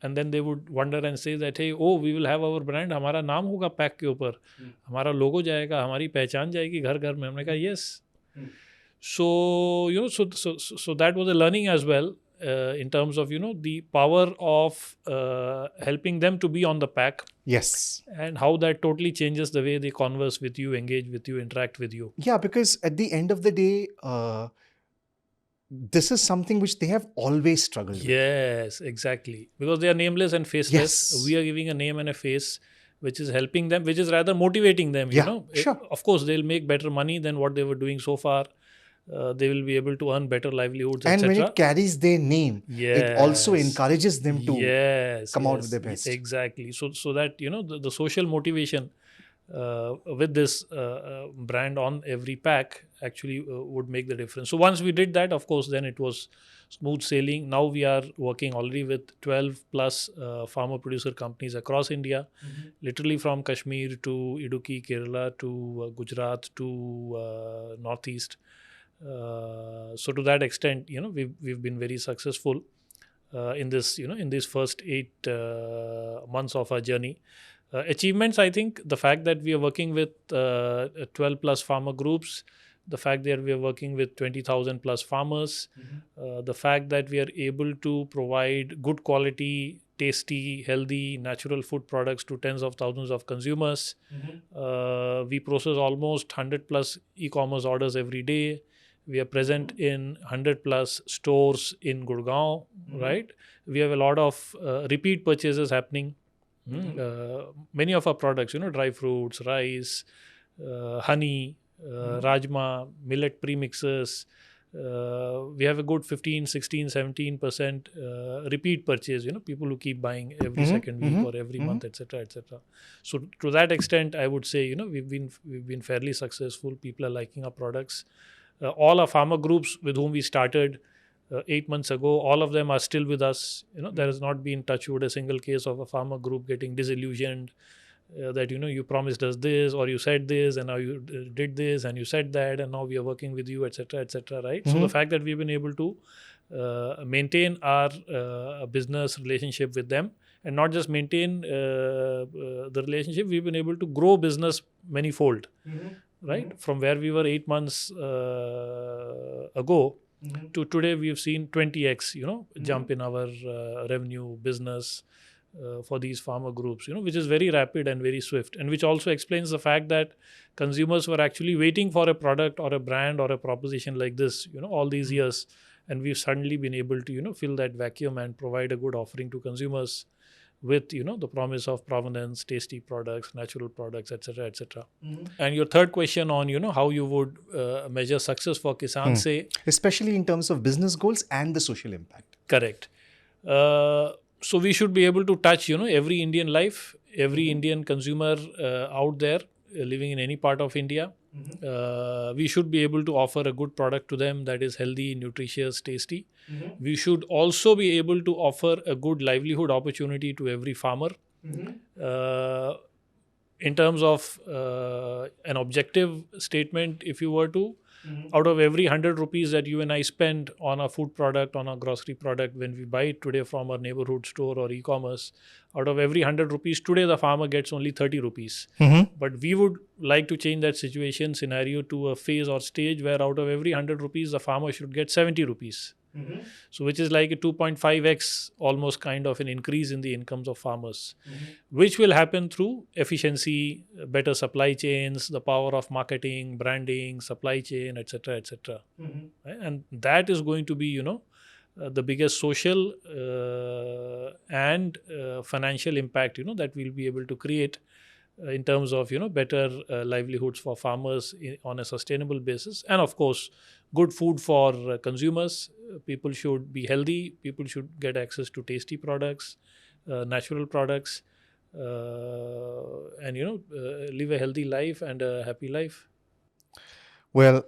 And then they would wonder and say that, hey, we will have our brand, हमारा नाम होगा pack के ऊपर, हमारा लोगो जाएगा, हमारी पहचान जाएगी घर घर में. हमने कहा yes. So so that was a learning as well, in terms of the power of helping them to be on the pack. Yes. And how that totally changes the way they converse with you, engage with you, interact with you. Yeah, because at the end of the day, this is something which they have always struggled with. Yes, exactly. Because they are nameless and faceless. Yes. We are giving a name and a face, which is helping them, which is rather motivating them. Yeah, sure. Of course, they'll make better money than what they were doing so far. They will be able to earn better livelihoods, And etc. when it carries their name, it also encourages them to come out with their best. Exactly. So that, the social motivation with this brand on every pack actually would make the difference. So once we did that, of course, then it was smooth sailing. Now we are working already with 12 plus farmer producer companies across India, literally from Kashmir to Idukki, Kerala to Gujarat to Northeast. So to that extent, we've been very successful in this, in these first 8 months of our journey. Achievements, I think the fact that we are working with 12 plus farmer groups, the fact that we are working with 20,000 plus farmers, the fact that we are able to provide good quality, tasty, healthy, natural food products to tens of thousands of consumers. We process almost 100 plus e-commerce orders every day. We are present in 100 plus stores in Gurgaon, right? We have a lot of repeat purchases happening. Many of our products, dry fruits, rice, honey, rajma, millet premixes, we have a good 15, 16, 17% repeat purchase, people who keep buying every second week or every month, etc., etc. So to that extent, I would say, we've been fairly successful. People are liking our products. All our farmer groups with whom we started 8 months ago, all of them are still with us. There has not been, touch wood, a single case of a farmer group getting disillusioned, that you promised us this, or you said this, and now you did this, and you said that, and now we are working with you, etc., etc., right? So the fact that we've been able to maintain our business relationship with them, and not just maintain the relationship, we've been able to grow business manifold, right? From where we were 8 months ago to today, we've seen 20x, jump in our revenue business for these farmer groups, which is very rapid and very swift, and which also explains the fact that consumers were actually waiting for a product or a brand or a proposition like this, all these years, and we've suddenly been able to, fill that vacuum and provide a good offering to consumers with, the promise of provenance, tasty products, natural products, etc., etc. And your third question on, how you would measure success for Kisaan Se, especially in terms of business goals and the social impact. Correct. So we should be able to touch, every Indian life, every Indian consumer out there living in any part of India. We should be able to offer a good product to them that is healthy, nutritious, tasty. We should also be able to offer a good livelihood opportunity to every farmer. In terms of an objective statement, if you were to, out of every 100 rupees that you and I spend on a food product, on a grocery product, when we buy it today from our neighborhood store or e-commerce, out of every 100 rupees, today the farmer gets only 30 rupees. But we would like to change that scenario to a phase or stage where out of every 100 rupees, the farmer should get 70 rupees. So which is like a 2.5x almost kind of an increase in the incomes of farmers, which will happen through efficiency, better supply chains, the power of marketing, branding, supply chain, etc., etc. Right? And that is going to be, the biggest social and financial impact, that we'll be able to create in terms of, better livelihoods for farmers on a sustainable basis. And of course, good food for consumers. People should be healthy. People should get access to tasty products, natural products, and, live a healthy life and a happy life. Well,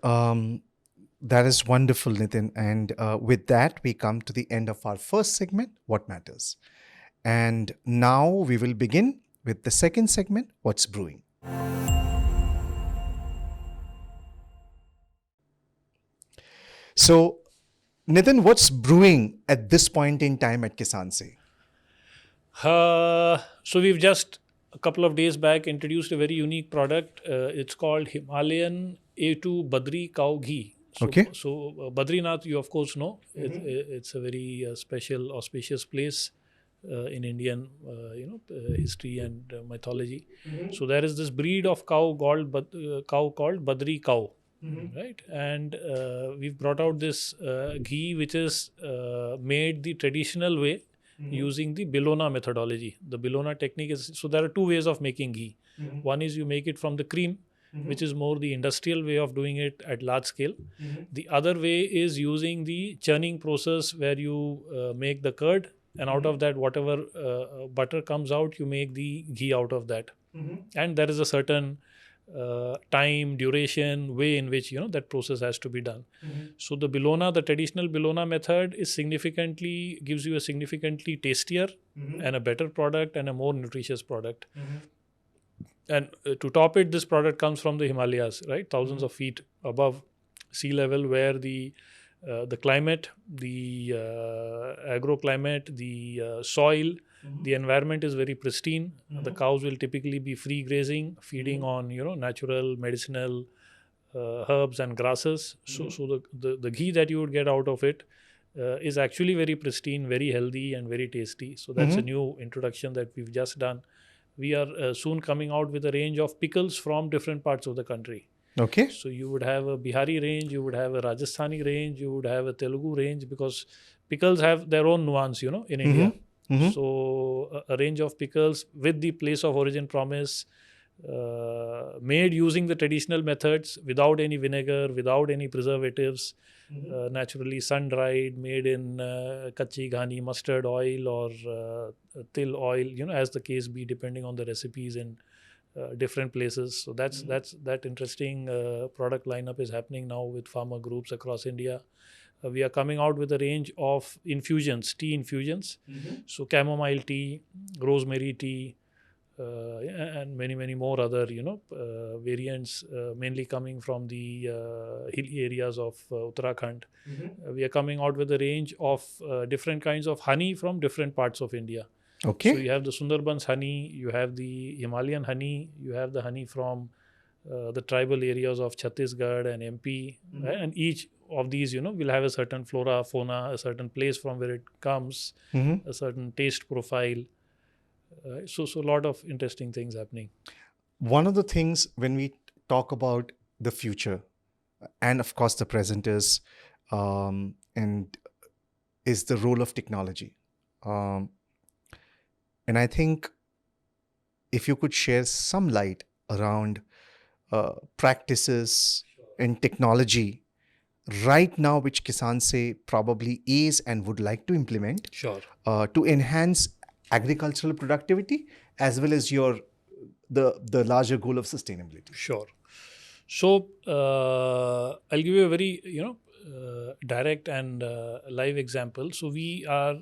that is wonderful, Nitin. And with that, we come to the end of our first segment, What Matters. And now we will begin with the second segment, What's Brewing. So, Nitin, what's brewing at this point in time at Kisaan 𝗓𝗲? So we've just a couple of days back introduced a very unique product. It's called Himalayan A2 Badri cow ghee. So Badrinath, you of course know, it's a very special, auspicious place in Indian, history and mythology. So there is this breed of cow called Badri cow. Right, and we've brought out this ghee which is made the traditional way using the 𝗕𝗲𝗁 methodology. The 𝗕𝗲𝗁 technique is, so there are two ways of making ghee. One is you make it from the cream, which is more the industrial way of doing it at large scale. The other way is using the churning process where you make the curd, and out of that whatever butter comes out, you make the ghee out of that. And there is a certain time, duration, way in which that process has to be done. So the 𝗕𝗁𝗁, the traditional 𝗕𝗁𝗁 method is gives you a significantly tastier and a better product and a more nutritious product. And to top it, this product comes from the Himalayas, right? Thousands of feet above sea level, where the climate, the agroclimate, the soil, the environment is very pristine. The cows will typically be free grazing, feeding on natural medicinal herbs and grasses. So the ghee that you would get out of it is actually very pristine, very healthy, and very tasty. So that's a new introduction that we've just done. We are soon coming out with a range of pickles from different parts of the country. Okay. So you would have a Bihari range, you would have a Rajasthani range, you would have a Telugu range, because pickles have their own nuance, in India. So a range of pickles with the place of origin promise, made using the traditional methods, without any vinegar, without any preservatives, naturally sun-dried, made in kachi ghani mustard oil or til oil, as the case be, depending on the recipes in different places. So that interesting product lineup is happening now with farmer groups across India. We are coming out with a range of infusions, tea infusions. So chamomile tea, rosemary tea, and many more other variants, mainly coming from the hilly areas of Uttarakhand. We are coming out with a range of different kinds of honey from different parts of India. Okay. So you have the Sundarbans honey, you have the Himalayan honey, you have the honey from the tribal areas of Chhattisgarh and MP, right? And each of these, will have a certain flora, fauna, a certain place from where it comes, a certain taste profile. So a lot of interesting things happening. One of the things when we talk about the future, and of course the present is the role of technology. And I think if you could share some light around practices in technology right now, which Kisaan probably is and would like to implement to enhance agricultural productivity as well as the larger goal of sustainability. Sure. So I'll give you a very direct and live example. So we are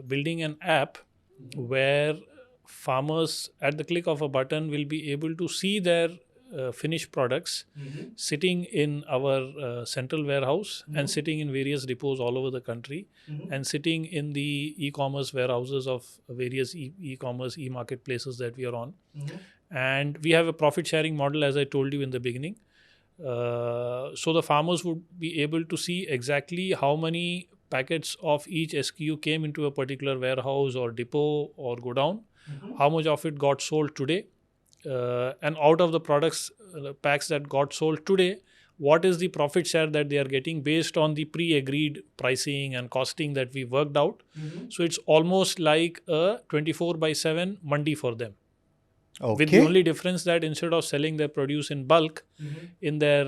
building an app where farmers at the click of a button will be able to see their finished products sitting in our central warehouse and sitting in various depots all over the country and sitting in the e-commerce warehouses of various e-commerce e-marketplaces that we are on. And we have a profit sharing model, as I told you in the beginning. So the farmers would be able to see exactly how many packets of each SKU came into a particular warehouse or depot or godown, how much of it got sold today, and out of the products packs that got sold today, what is the profit share that they are getting based on the pre-agreed pricing and costing that we worked out. So it's almost like a 24/7 mandi for them. With the only difference that instead of selling their produce in bulk in their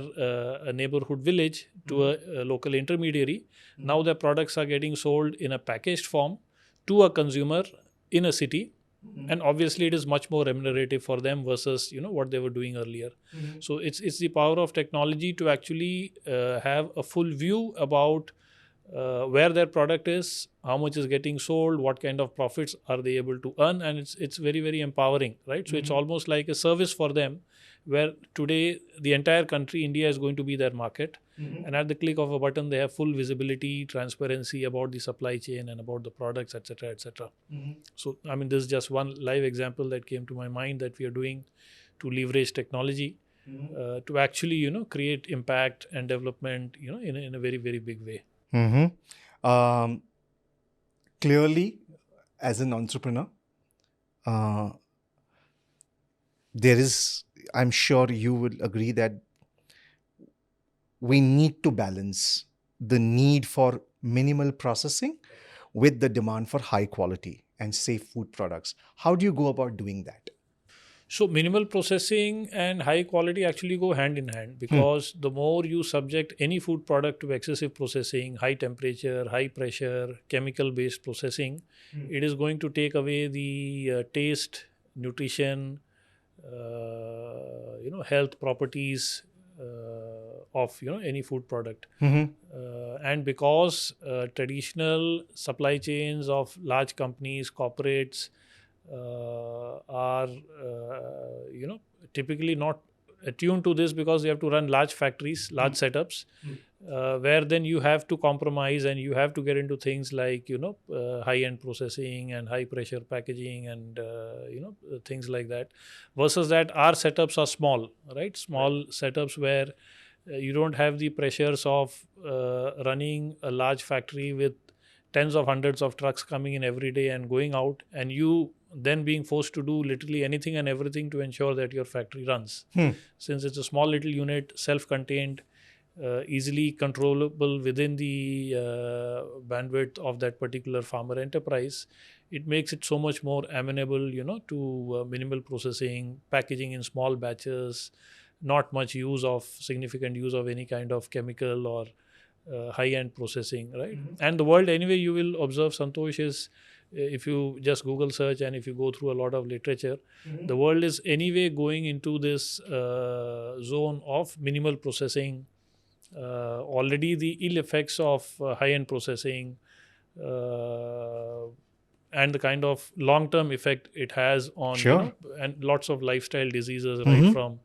neighborhood village to a local intermediary, now their products are getting sold in a packaged form to a consumer in a city. And obviously it is much more remunerative for them versus what they were doing earlier. So it's the power of technology to actually have a full view about where their product is, how much is getting sold, what kind of profits are they able to earn, and it's very, very empowering, right? So it's almost like a service for them, where today the entire country, India, is going to be their market, and at the click of a button they have full visibility, transparency about the supply chain and about the products, etc., etc. So I mean, this is just one live example that came to my mind that we are doing to leverage technology to actually create impact and development in a very, very big way. Clearly, as an entrepreneur, there is, I'm sure you will agree that we need to balance the need for minimal processing with the demand for high quality and safe food products. How do you go about doing that? So minimal processing and high quality actually go hand in hand, because the more you subject any food product to excessive processing, high temperature, high pressure, chemical based processing, it is going to take away the taste, nutrition, health properties of any food product. And because traditional supply chains of large companies, corporates are typically not attuned to this, because they have to run large factories, large setups, where then you have to compromise and you have to get into things like high-end processing and high pressure packaging and things like that. Versus that, our setups are small, right? Small setups where you don't have the pressures of running a large factory with tens of hundreds of trucks coming in every day and going out, and you then being forced to do literally anything and everything to ensure that your factory runs. Since it's a small little unit, self-contained, easily controllable within the bandwidth of that particular farmer enterprise, it makes it so much more amenable, to minimal processing, packaging in small batches, not much significant use of any kind of chemical or high-end processing, right? And the world, anyway, you will observe, Santosh, is if you just Google search and if you go through a lot of literature, the world is anyway going into this zone of minimal processing. Already the ill effects of high-end processing and the kind of long-term effect it has on and lots of lifestyle diseases, right from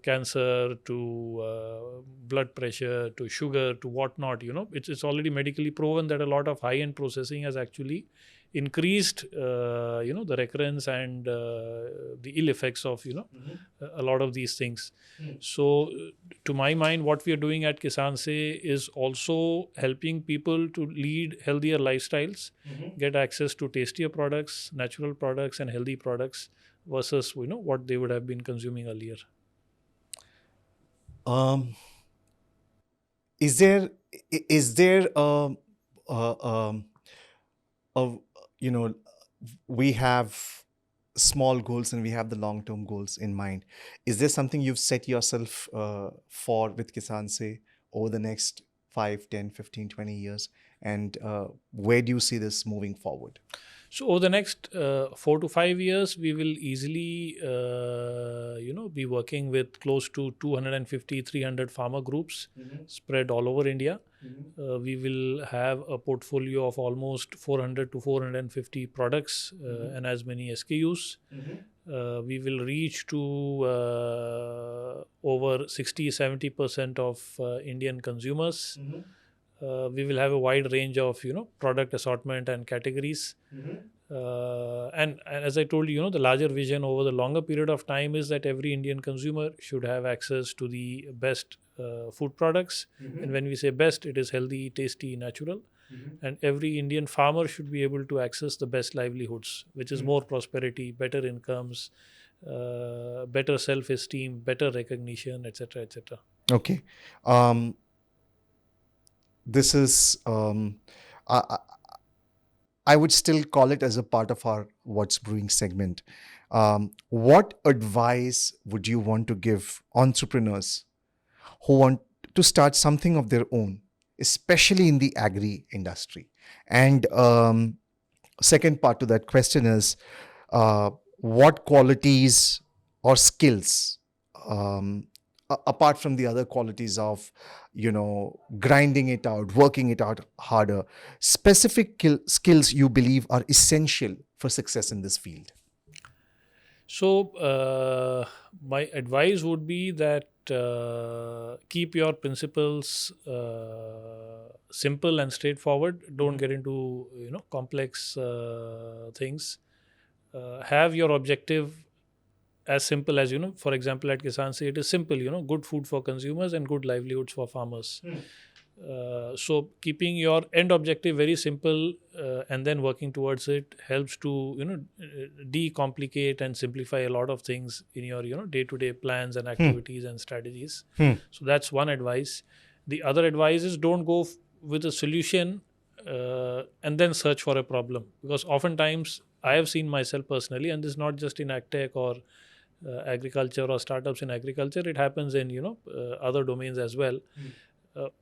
cancer to blood pressure to sugar to whatnot. It's already medically proven that a lot of high-end processing has actually increased the recurrence and the ill effects of a lot of these things. So to my mind, what we are doing at Kisaan Se is also helping people to lead healthier lifestyles, get access to tastier products, natural products and healthy products versus what they would have been consuming earlier. Is there we have small goals and we have the long-term goals in mind. Is there something you've set yourself for with Kisaan Se over the next 5, 10, 15, 20 years? And where do you see this moving forward? So over the next 4 to 5 years, we will easily, be working with close to 250, 300 farmer groups spread all over India. We will have a portfolio of almost 400 to 450 products and as many SKUs. We will reach to over 60-70% of Indian consumers. We will have a wide range of product assortment and categories. And as I told you, the larger vision over the longer period of time is that every Indian consumer should have access to the best food products. And when we say best, it is healthy, tasty, natural. And every Indian farmer should be able to access the best livelihoods, which is more prosperity, better incomes, better self-esteem, better recognition, etc., etc. Okay. This is, I would still call it as a part of our What's Brewing segment. What advice would you want to give entrepreneurs who want to start something of their own, especially in the agri industry? And second part to that question is, what qualities or skills, apart from the other qualities of, grinding it out, working it out harder, specific skills you believe are essential for success in this field? So, my advice would be that keep your principles simple and straightforward. Don't get into complex things. Have your objective as simple as, for example, at Kisaan say it is simple, good food for consumers and good livelihoods for farmers. So keeping your end objective very simple and then working towards it helps to, decomplicate and simplify a lot of things in your, day-to-day plans and activities and strategies. So that's one advice. The other advice is don't go with a solution and then search for a problem. Because oftentimes I have seen myself personally, and this is not just in agtech or agriculture or startups in agriculture, it happens in other domains as well.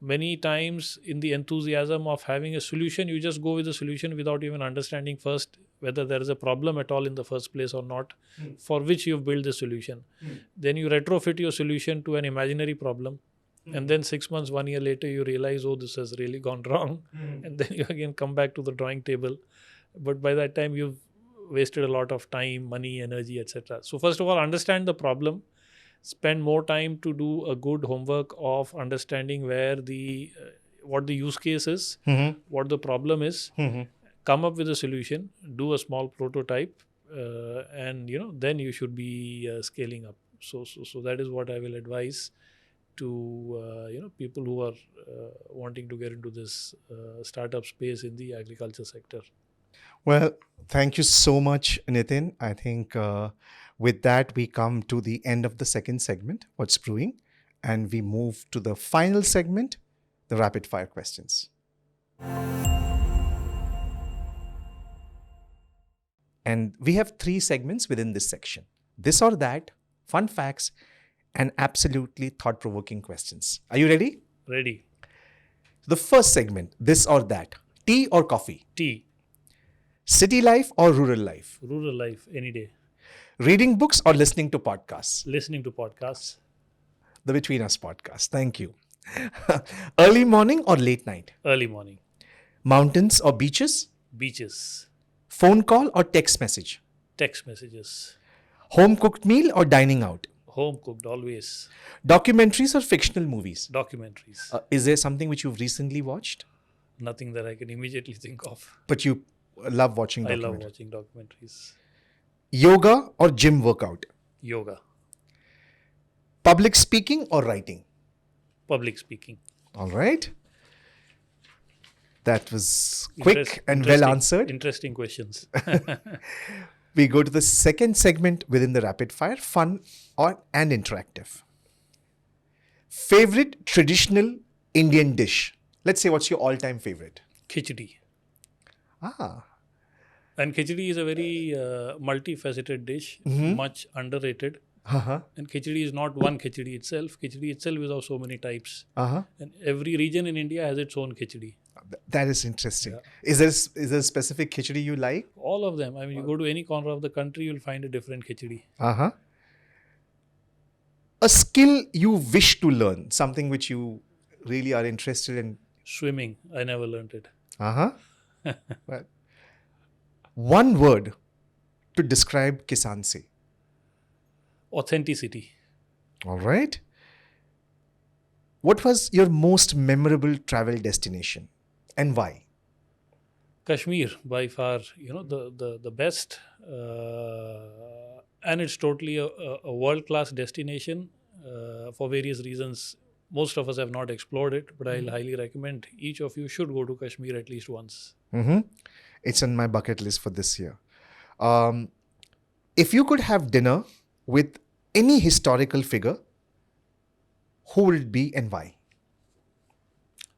Many times in the enthusiasm of having a solution, you just go with the solution without even understanding first whether there is a problem at all in the first place or not, for which you've built the solution. Then you retrofit your solution to an imaginary problem, and then 6 months, 1 year later, you realize, oh, this has really gone wrong, and then you again come back to the drawing table. But by that time, you've wasted a lot of time, money, energy, etc. So first of all, understand the problem. Spend more time to do a good homework of understanding where what the use case is, what the problem is, come up with a solution, do a small prototype, and then you should be scaling up. So that is what I will advise to people who are wanting to get into this startup space in the agriculture sector. Well, thank you so much, Nitin. I think with that, we come to the end of the second segment, What's Brewing, and we move to the final segment, the rapid fire questions. And we have 3 segments within this section: this or that, fun facts, and absolutely thought-provoking questions. Are you ready? Ready. The first segment, this or that, tea or coffee? Tea. City life or rural life? Rural life, any day. Reading books or listening to podcasts? Listening to podcasts. The Between Us podcast. Thank you. Early morning or late night? Early morning. Mountains or beaches? Beaches. Phone call or text message? Text messages. Home cooked meal or dining out? Home cooked, always. Documentaries or fictional movies? Documentaries. Is there something which you've recently watched? Nothing that I can immediately think of. But you love watching documentaries? I love watching documentaries. Yoga or gym workout? Yoga. Public speaking or writing? Public speaking. All right. That was quick and well answered. Interesting questions. We go to the second segment within the rapid fire, fun and interactive. Favorite traditional Indian dish? Let's say, what's your all-time favorite? Khichdi. Ah. And khichdi is a very multifaceted dish, much underrated. And khichdi is not one khichdi itself. Khichdi itself is of so many types. And every region in India has its own khichdi. That is interesting. Yeah. Is there a specific khichdi you like? all of them. I mean, you go to any corner of the country, you'll find a different khichdi. Uh-huh. A skill you wish to learn, something which you really are interested in. Swimming, I never learned it. Uh-huh. Well, one word to describe Kisaan Se. Authenticity. All right. What was your most memorable travel destination and why? Kashmir, by far, the best. And it's totally a world-class destination for various reasons. Most of us have not explored it, but I'll highly recommend each of you should go to Kashmir at least once. Mm-hmm. It's on my bucket list for this year. If you could have dinner with any historical figure, who would it be and why?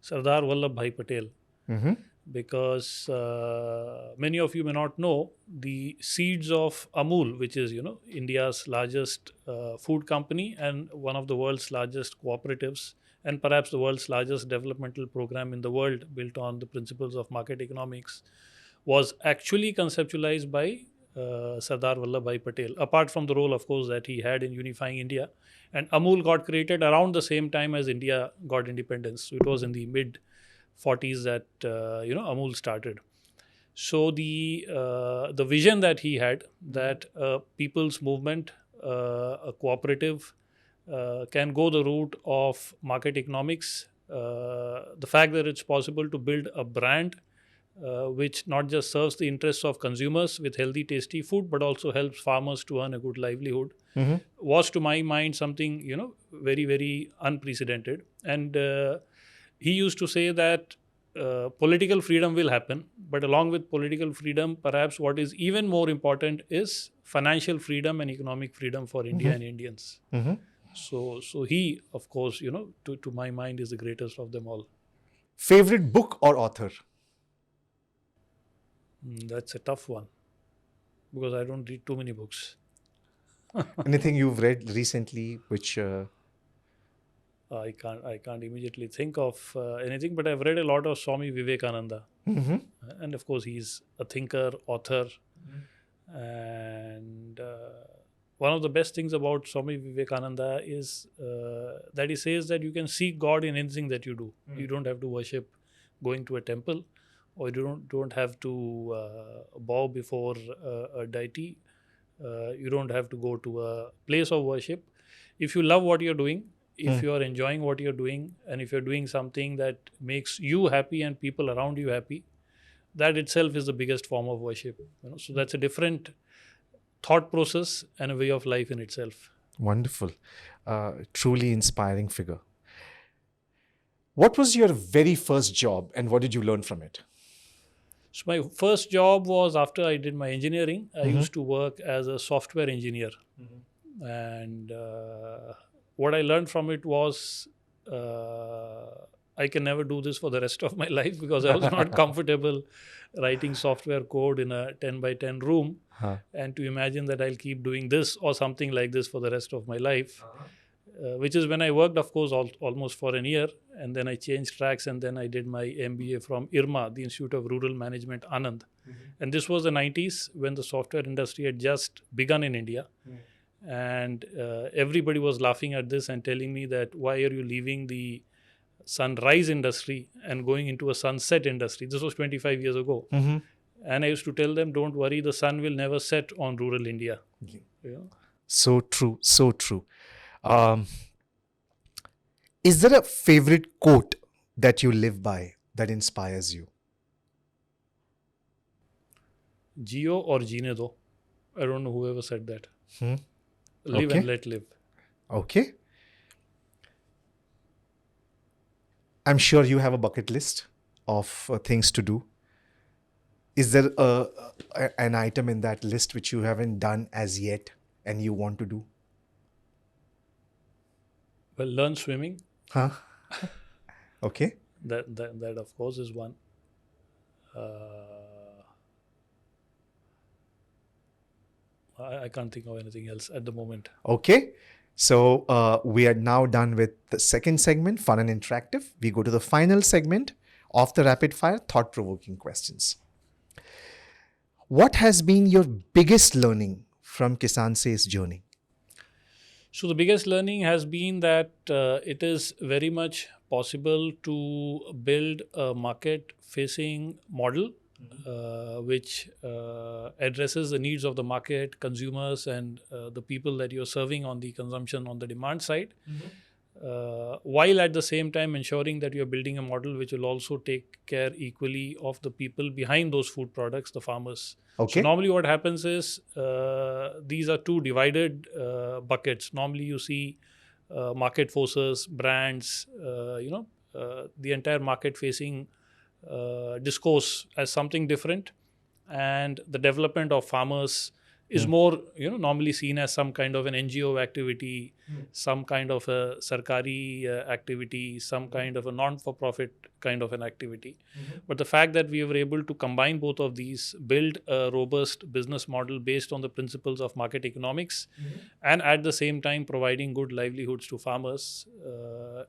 𝗕𝗲𝗏 𝗘𝗃𝗲𝗵. Mm-hmm. Because many of you may not know the seeds of Amul, which is India's largest food company and one of the world's largest cooperatives, and perhaps the world's largest developmental program in the world, built on the principles of market economics, was actually conceptualized by 𝗕𝗲𝗏 𝗘𝗃𝗲𝗵, apart from the role, of course, that he had in unifying India. And Amul got created around the same time as India got independence. So it was in the mid 40s that Amul started. So the vision that he had, that a people's movement, a cooperative, can go the route of market economics, the fact that it's possible to build a brand which not just serves the interests of consumers with healthy, tasty food, but also helps farmers to earn a good livelihood, was to my mind something very, very unprecedented. And he used to say that political freedom will happen, but along with political freedom, perhaps what is even more important is financial freedom and economic freedom for India and Indians. So he, of course, to my mind, is the greatest of them all. Favorite book or author? That's a tough one, because I don't read too many books. Anything you've read recently which... I can't immediately think of anything, but I've read a lot of Swami Vivekananda. And of course, he's a thinker, author. And one of the best things about Swami Vivekananda is that he says that you can seek God in anything that you do. You don't have to worship going to a temple, or you don't have to bow before a deity. You don't have to go to a place of worship. If you love what you're doing, if you are enjoying what you're doing, and if you're doing something that makes you happy and people around you happy, that itself is the biggest form of worship. So that's a different thought process and a way of life in itself. Wonderful. Truly inspiring figure. What was your very first job and what did you learn from it? So my first job was after I did my engineering. I used to work as a software engineer. And what I learned from it was I can never do this for the rest of my life, because I was not comfortable writing software code in a 10 by 10 room. And to imagine that I'll keep doing this or something like this for the rest of my life, which is when I worked, of course, almost for a year. And then I changed tracks, and then I did my MBA from IRMA, the Institute of Rural Management, Anand. And this was the 90s, when the software industry had just begun in India. And everybody was laughing at this and telling me that, why are you leaving the sunrise industry and going into a sunset industry? This was 25 years ago. And I used to tell them, don't worry, the sun will never set on rural India. So true, so true. Is there a favorite quote that you live by that inspires you? Jio or jeene do. I don't know whoever said that. Live and let live. Okay. I'm sure you have a bucket list of things to do. Is there an item in that list which you haven't done as yet and you want to do? Well, learn swimming. Okay. That of course is one. I can't think of anything else at the moment. Okay. So we are now done with the second segment, fun and interactive. We go to the final segment of the rapid fire thought-provoking questions. What has been your biggest learning from Kisaan Se's journey? So the biggest learning has been that it is very much possible to build a market-facing model which addresses the needs of the market, consumers, and the people that you're serving on the consumption, on the demand side, while at the same time ensuring that you're building a model which will also take care equally of the people behind those food products, the farmers. Okay. So normally what happens is these are two divided buckets. Normally you see market forces, brands, the entire market-facing discourse as something different, and the development of farmers is more, normally seen as some kind of an NGO activity, some kind of a sarkari activity, some kind of a non-for-profit kind of an activity. But the fact that we were able to combine both of these, build a robust business model based on the principles of market economics, and at the same time providing good livelihoods to farmers,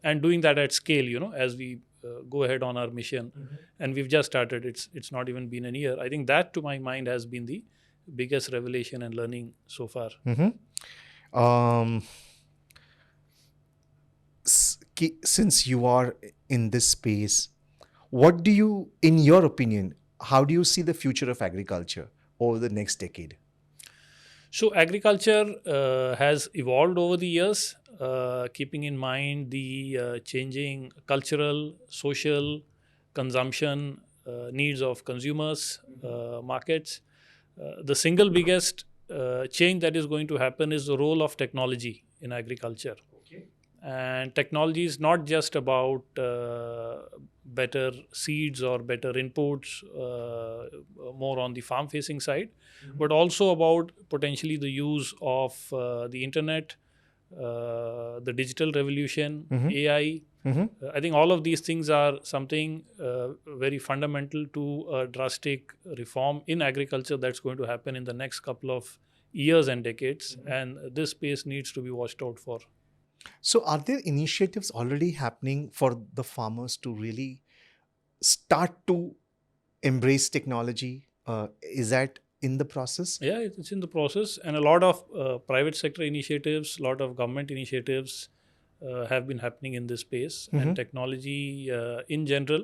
and doing that at scale, as we go ahead on our mission. And we've just started. It's not even been a year. I think that, to my mind, has been the biggest revelation and learning so far. Since you are in this space, what do you, in your opinion, how do you see the future of agriculture over the next decade? So agriculture has evolved over the years, keeping in mind the changing cultural, social, consumption needs of consumers, markets. The single biggest change that is going to happen is the role of technology in agriculture. And technology is not just about better seeds or better inputs, more on the farm-facing side, but also about potentially the use of the internet, the digital revolution, AI. I think all of these things are something very fundamental to a drastic reform in agriculture that's going to happen in the next couple of years and decades. And this space needs to be watched out for. So are there initiatives already happening for the farmers to really start to embrace technology? Is that in the process? Yeah, it's in the process. And a lot of private sector initiatives, a lot of government initiatives have been happening in this space. And technology in general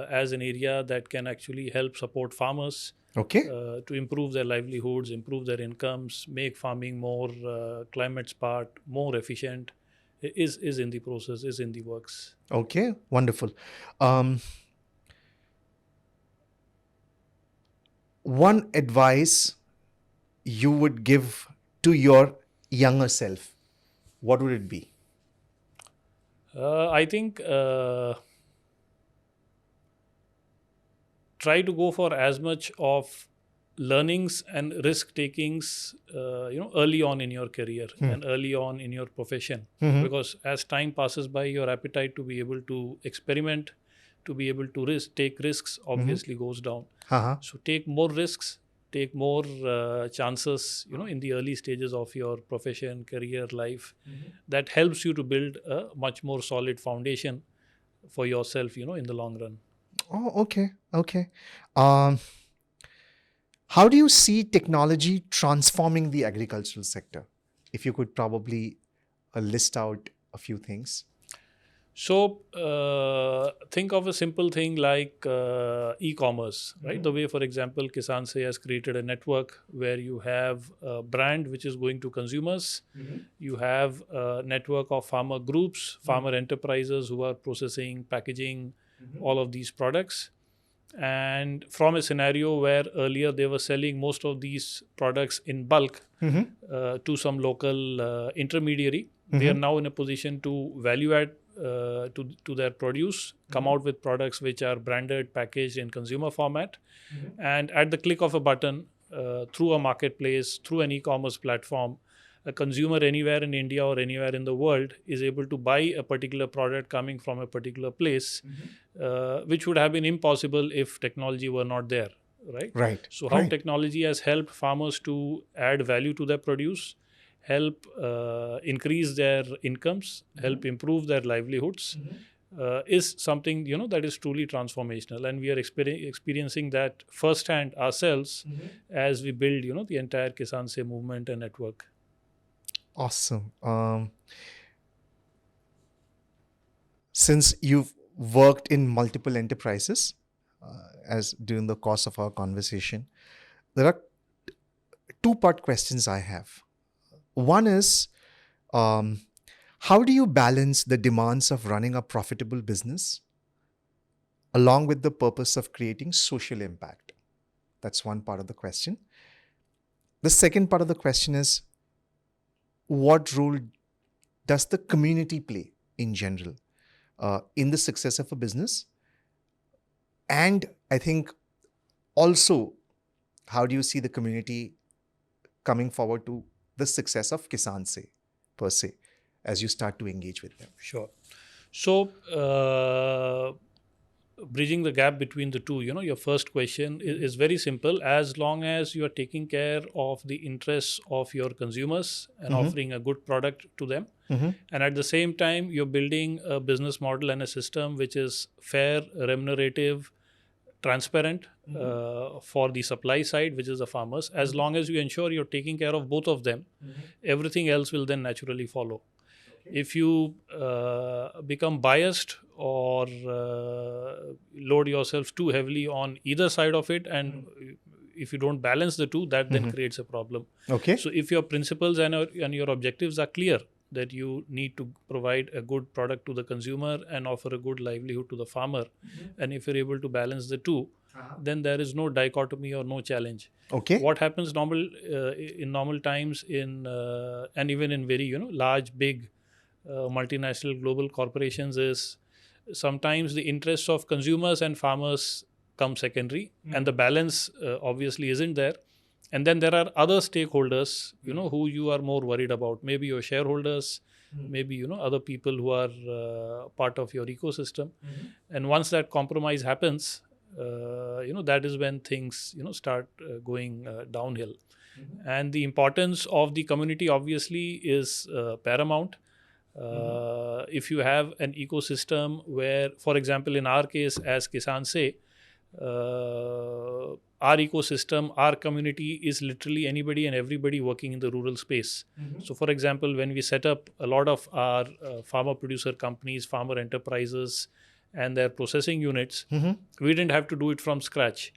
as an area that can actually help support farmers to improve their livelihoods, improve their incomes, make farming more climate smart, more efficient, is in the process, is in the works. Okay, wonderful. One advice you would give to your younger self, what would it be? I think try to go for as much of learnings and risk takings early on in your career and early on in your profession, because as time passes by, your appetite to be able to experiment, to be able to take risks obviously goes down. So take more risks, take more chances in the early stages of your profession, career, life. That helps you to build a much more solid foundation for yourself in the long run. Oh, okay. How do you see technology transforming the agricultural sector? If you could probably list out a few things. So think of a simple thing like e-commerce, right? The way, for example, Kisaan Se has created a network where you have a brand which is going to consumers. You have a network of farmer groups, farmer enterprises who are processing, packaging all of these products. And from a scenario where earlier they were selling most of these products in bulk to some local intermediary, they are now in a position to value add to their produce, come out with products which are branded, packaged in consumer format, and at the click of a button, through a marketplace, through an e-commerce platform, a consumer anywhere in India or anywhere in the world is able to buy a particular product coming from a particular place, which would have been impossible if technology were not there, right? So how technology has helped farmers to add value to their produce, help increase their incomes, help improve their livelihoods, is something, that is truly transformational. And we are experiencing that firsthand ourselves as we build, the entire Kisaan Se movement and network. Awesome. Since you've worked in multiple enterprises, as during the course of our conversation, there are two-part questions I have. One is, how do you balance the demands of running a profitable business along with the purpose of creating social impact? That's one part of the question. The second part of the question is, what role does the community play in general in the success of a business? And I think also, how do you see the community coming forward to the success of Kisaan Se per se, as you start to engage with them? Sure. So, bridging the gap between the two, your first question is very simple. As long as you are taking care of the interests of your consumers and offering a good product to them, and at the same time, you're building a business model and a system which is fair, remunerative, transparent for the supply side, which is the farmers. As long as you ensure you're taking care of both of them, everything else will then naturally follow. If you become biased or load yourself too heavily on either side of it, and if you don't balance the two, that then creates a problem. Okay. So if your principles and your objectives are clear, that you need to provide a good product to the consumer and offer a good livelihood to the farmer, and if you're able to balance the two, then there is no dichotomy or no challenge. Okay. What happens in normal times and even in very large, big multinational global corporations is sometimes the interests of consumers and farmers come secondary, and the balance obviously isn't there. And then there are other stakeholders, who you are more worried about. Maybe your shareholders, maybe, other people who are part of your ecosystem. And once that compromise happens, that is when things, start going downhill. And the importance of the community obviously is paramount. If you have an ecosystem where, for example, in our case as Kisaan Se, our ecosystem, our community is literally anybody and everybody working in the rural space. So, for example, when we set up a lot of our farmer producer companies, farmer enterprises and their processing units, we didn't have to do it from scratch,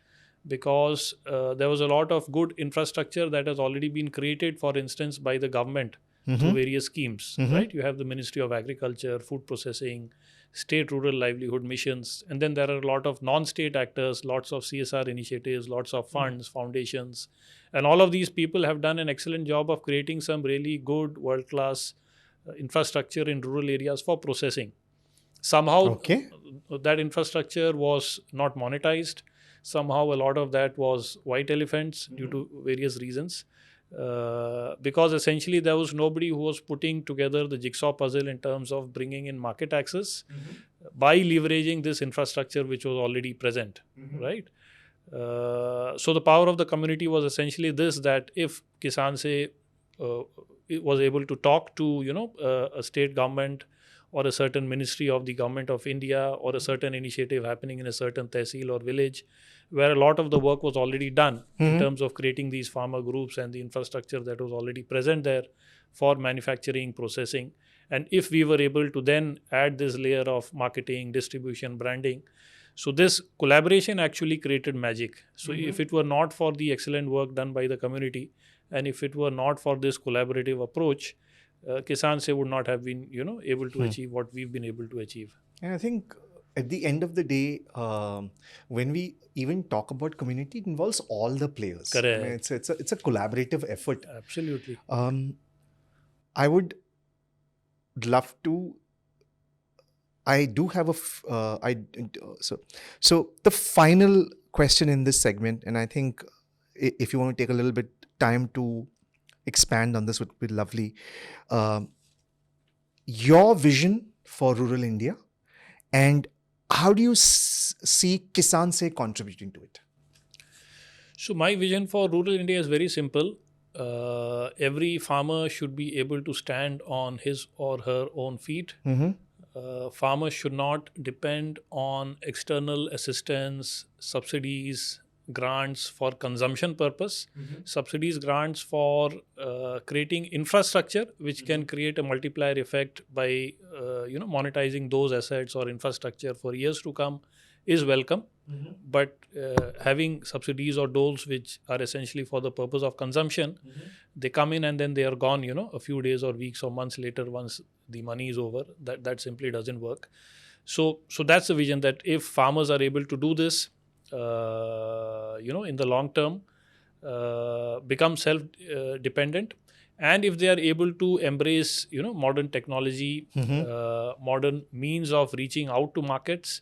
because there was a lot of good infrastructure that has already been created, for instance, by the government through various schemes, right? You have the Ministry of Agriculture, Food Processing, State Rural Livelihood Missions, and then there are a lot of non-state actors, lots of CSR initiatives, lots of funds, foundations, and all of these people have done an excellent job of creating some really good world-class infrastructure in rural areas for processing. Somehow that infrastructure was not monetized. Somehow a lot of that was white elephants due to various reasons. Because essentially there was nobody who was putting together the jigsaw puzzle in terms of bringing in market access by leveraging this infrastructure which was already present, right? So the power of the community was essentially this, that if Kisaan Se was able to talk to, a state government or a certain ministry of the government of India, or a certain initiative happening in a certain tehsil or village, where a lot of the work was already done in terms of creating these farmer groups and the infrastructure that was already present there for manufacturing, processing. And if we were able to then add this layer of marketing, distribution, branding, so this collaboration actually created magic. So if it were not for the excellent work done by the community, and if it were not for this collaborative approach, Kisaan Se would not have been, able to achieve what we've been able to achieve. And I think at the end of the day, when we even talk about community, it involves all the players. Correct. I mean, it's a collaborative effort. Absolutely. I would love to. I do have so the final question in this segment, and I think if you want to take a little bit time to expand on this, would be lovely. Your vision for rural India, and how do you see Kisaan Se contributing to it? So my vision for rural India is very simple. Every farmer should be able to stand on his or her own feet. farmers should not depend on external assistance, subsidies, grants for consumption purpose, subsidies, grants for creating infrastructure, which can create a multiplier effect by monetizing those assets or infrastructure for years to come is welcome. But having subsidies or doles which are essentially for the purpose of consumption, they come in and then they are gone, a few days or weeks or months later once the money is over. That simply doesn't work. So that's the vision, that if farmers are able to do this, in the long term, become self-dependent, and if they are able to embrace, modern technology, modern means of reaching out to markets,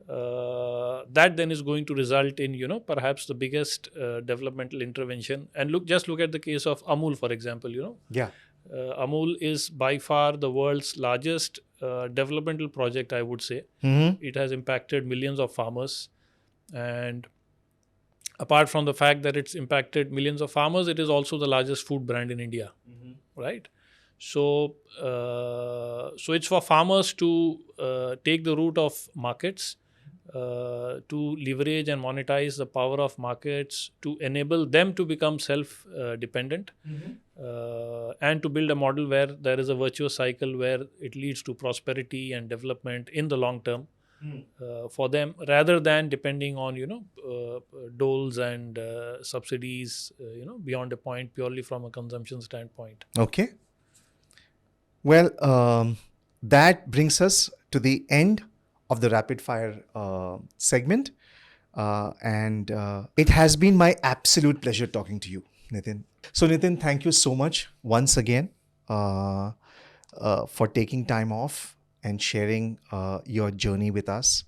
that then is going to result in, perhaps the biggest developmental intervention. And look at the case of Amul, for example, Yeah. Amul is by far the world's largest developmental project, I would say. It has impacted millions of farmers. And apart from the fact that it's impacted millions of farmers, it is also the largest food brand in India, right? So it's for farmers to take the route of markets, to leverage and monetize the power of markets, to enable them to become self-dependent, and to build a model where there is a virtuous cycle where it leads to prosperity and development in the long term for them, rather than depending on doles and subsidies beyond a point, purely from a consumption standpoint. Okay. Well, that brings us to the end of the rapid fire segment. And it has been my absolute pleasure talking to you, Nitin. So Nitin, thank you so much once again for taking time off and sharing your journey with us,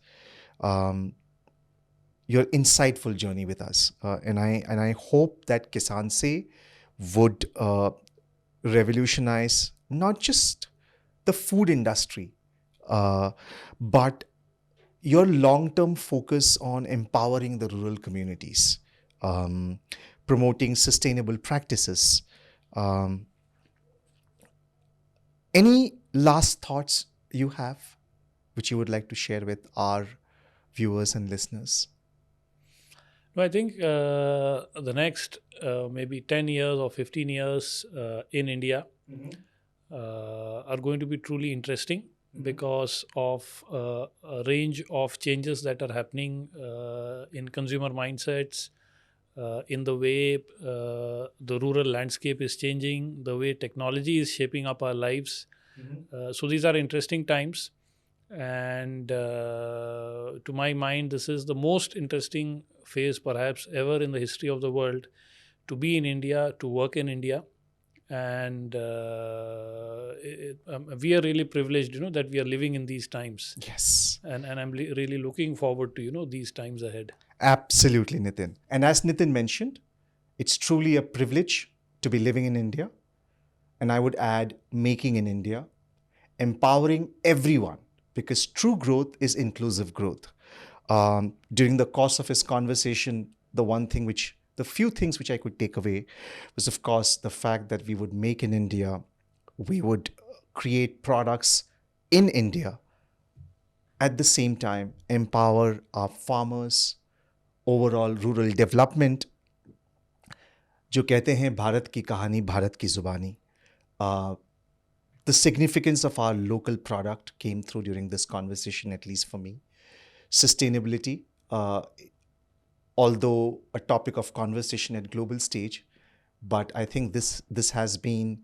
your insightful journey with us. And I hope that Kisaan Se would revolutionize not just the food industry, but your long-term focus on empowering the rural communities, promoting sustainable practices. Any last thoughts you have which you would like to share with our viewers and listeners? No, I think the next maybe 10 years or 15 years in India are going to be truly interesting because of a range of changes that are happening in consumer mindsets, in the way the rural landscape is changing, the way technology is shaping up our lives. So these are interesting times. And to my mind, this is the most interesting phase perhaps ever in the history of the world, to be in India, to work in India. And we are really privileged, that we are living in these times. Yes. And I'm really looking forward to, these times ahead. Absolutely, Nitin. And as Nitin mentioned, it's truly a privilege to be living in India. And I would add, making in India, empowering everyone, because true growth is inclusive growth. During the course of his conversation, the few things which I could take away was, of course, the fact that we would make in India, we would create products in India, at the same time empower our farmers, overall rural development. जो कहते हैं भारत की कहानी भारत की ज़ुबानी. The significance of our local product came through during this conversation, at least for me. Sustainability, although a topic of conversation at global stage, but I think this has been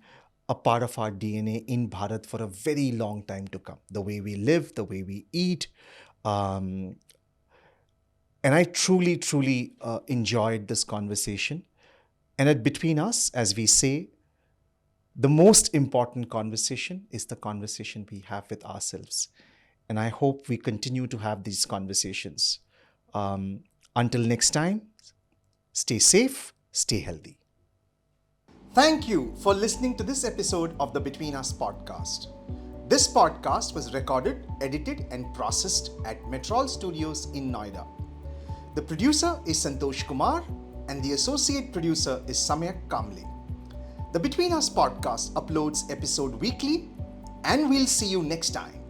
a part of our DNA in Bharat for a very long time to come. The way we live, the way we eat. And I truly, truly enjoyed this conversation. And between us, as we say, the most important conversation is the conversation we have with ourselves. And I hope we continue to have these conversations. Until next time, stay safe, stay healthy. Thank you for listening to this episode of the Between Us podcast. This podcast was recorded, edited, and processed at Metrol Studios in Noida. The producer is Santosh Kumar, and the associate producer is Samyak Kamble. The Between Us podcast uploads episode weekly, and we'll see you next time.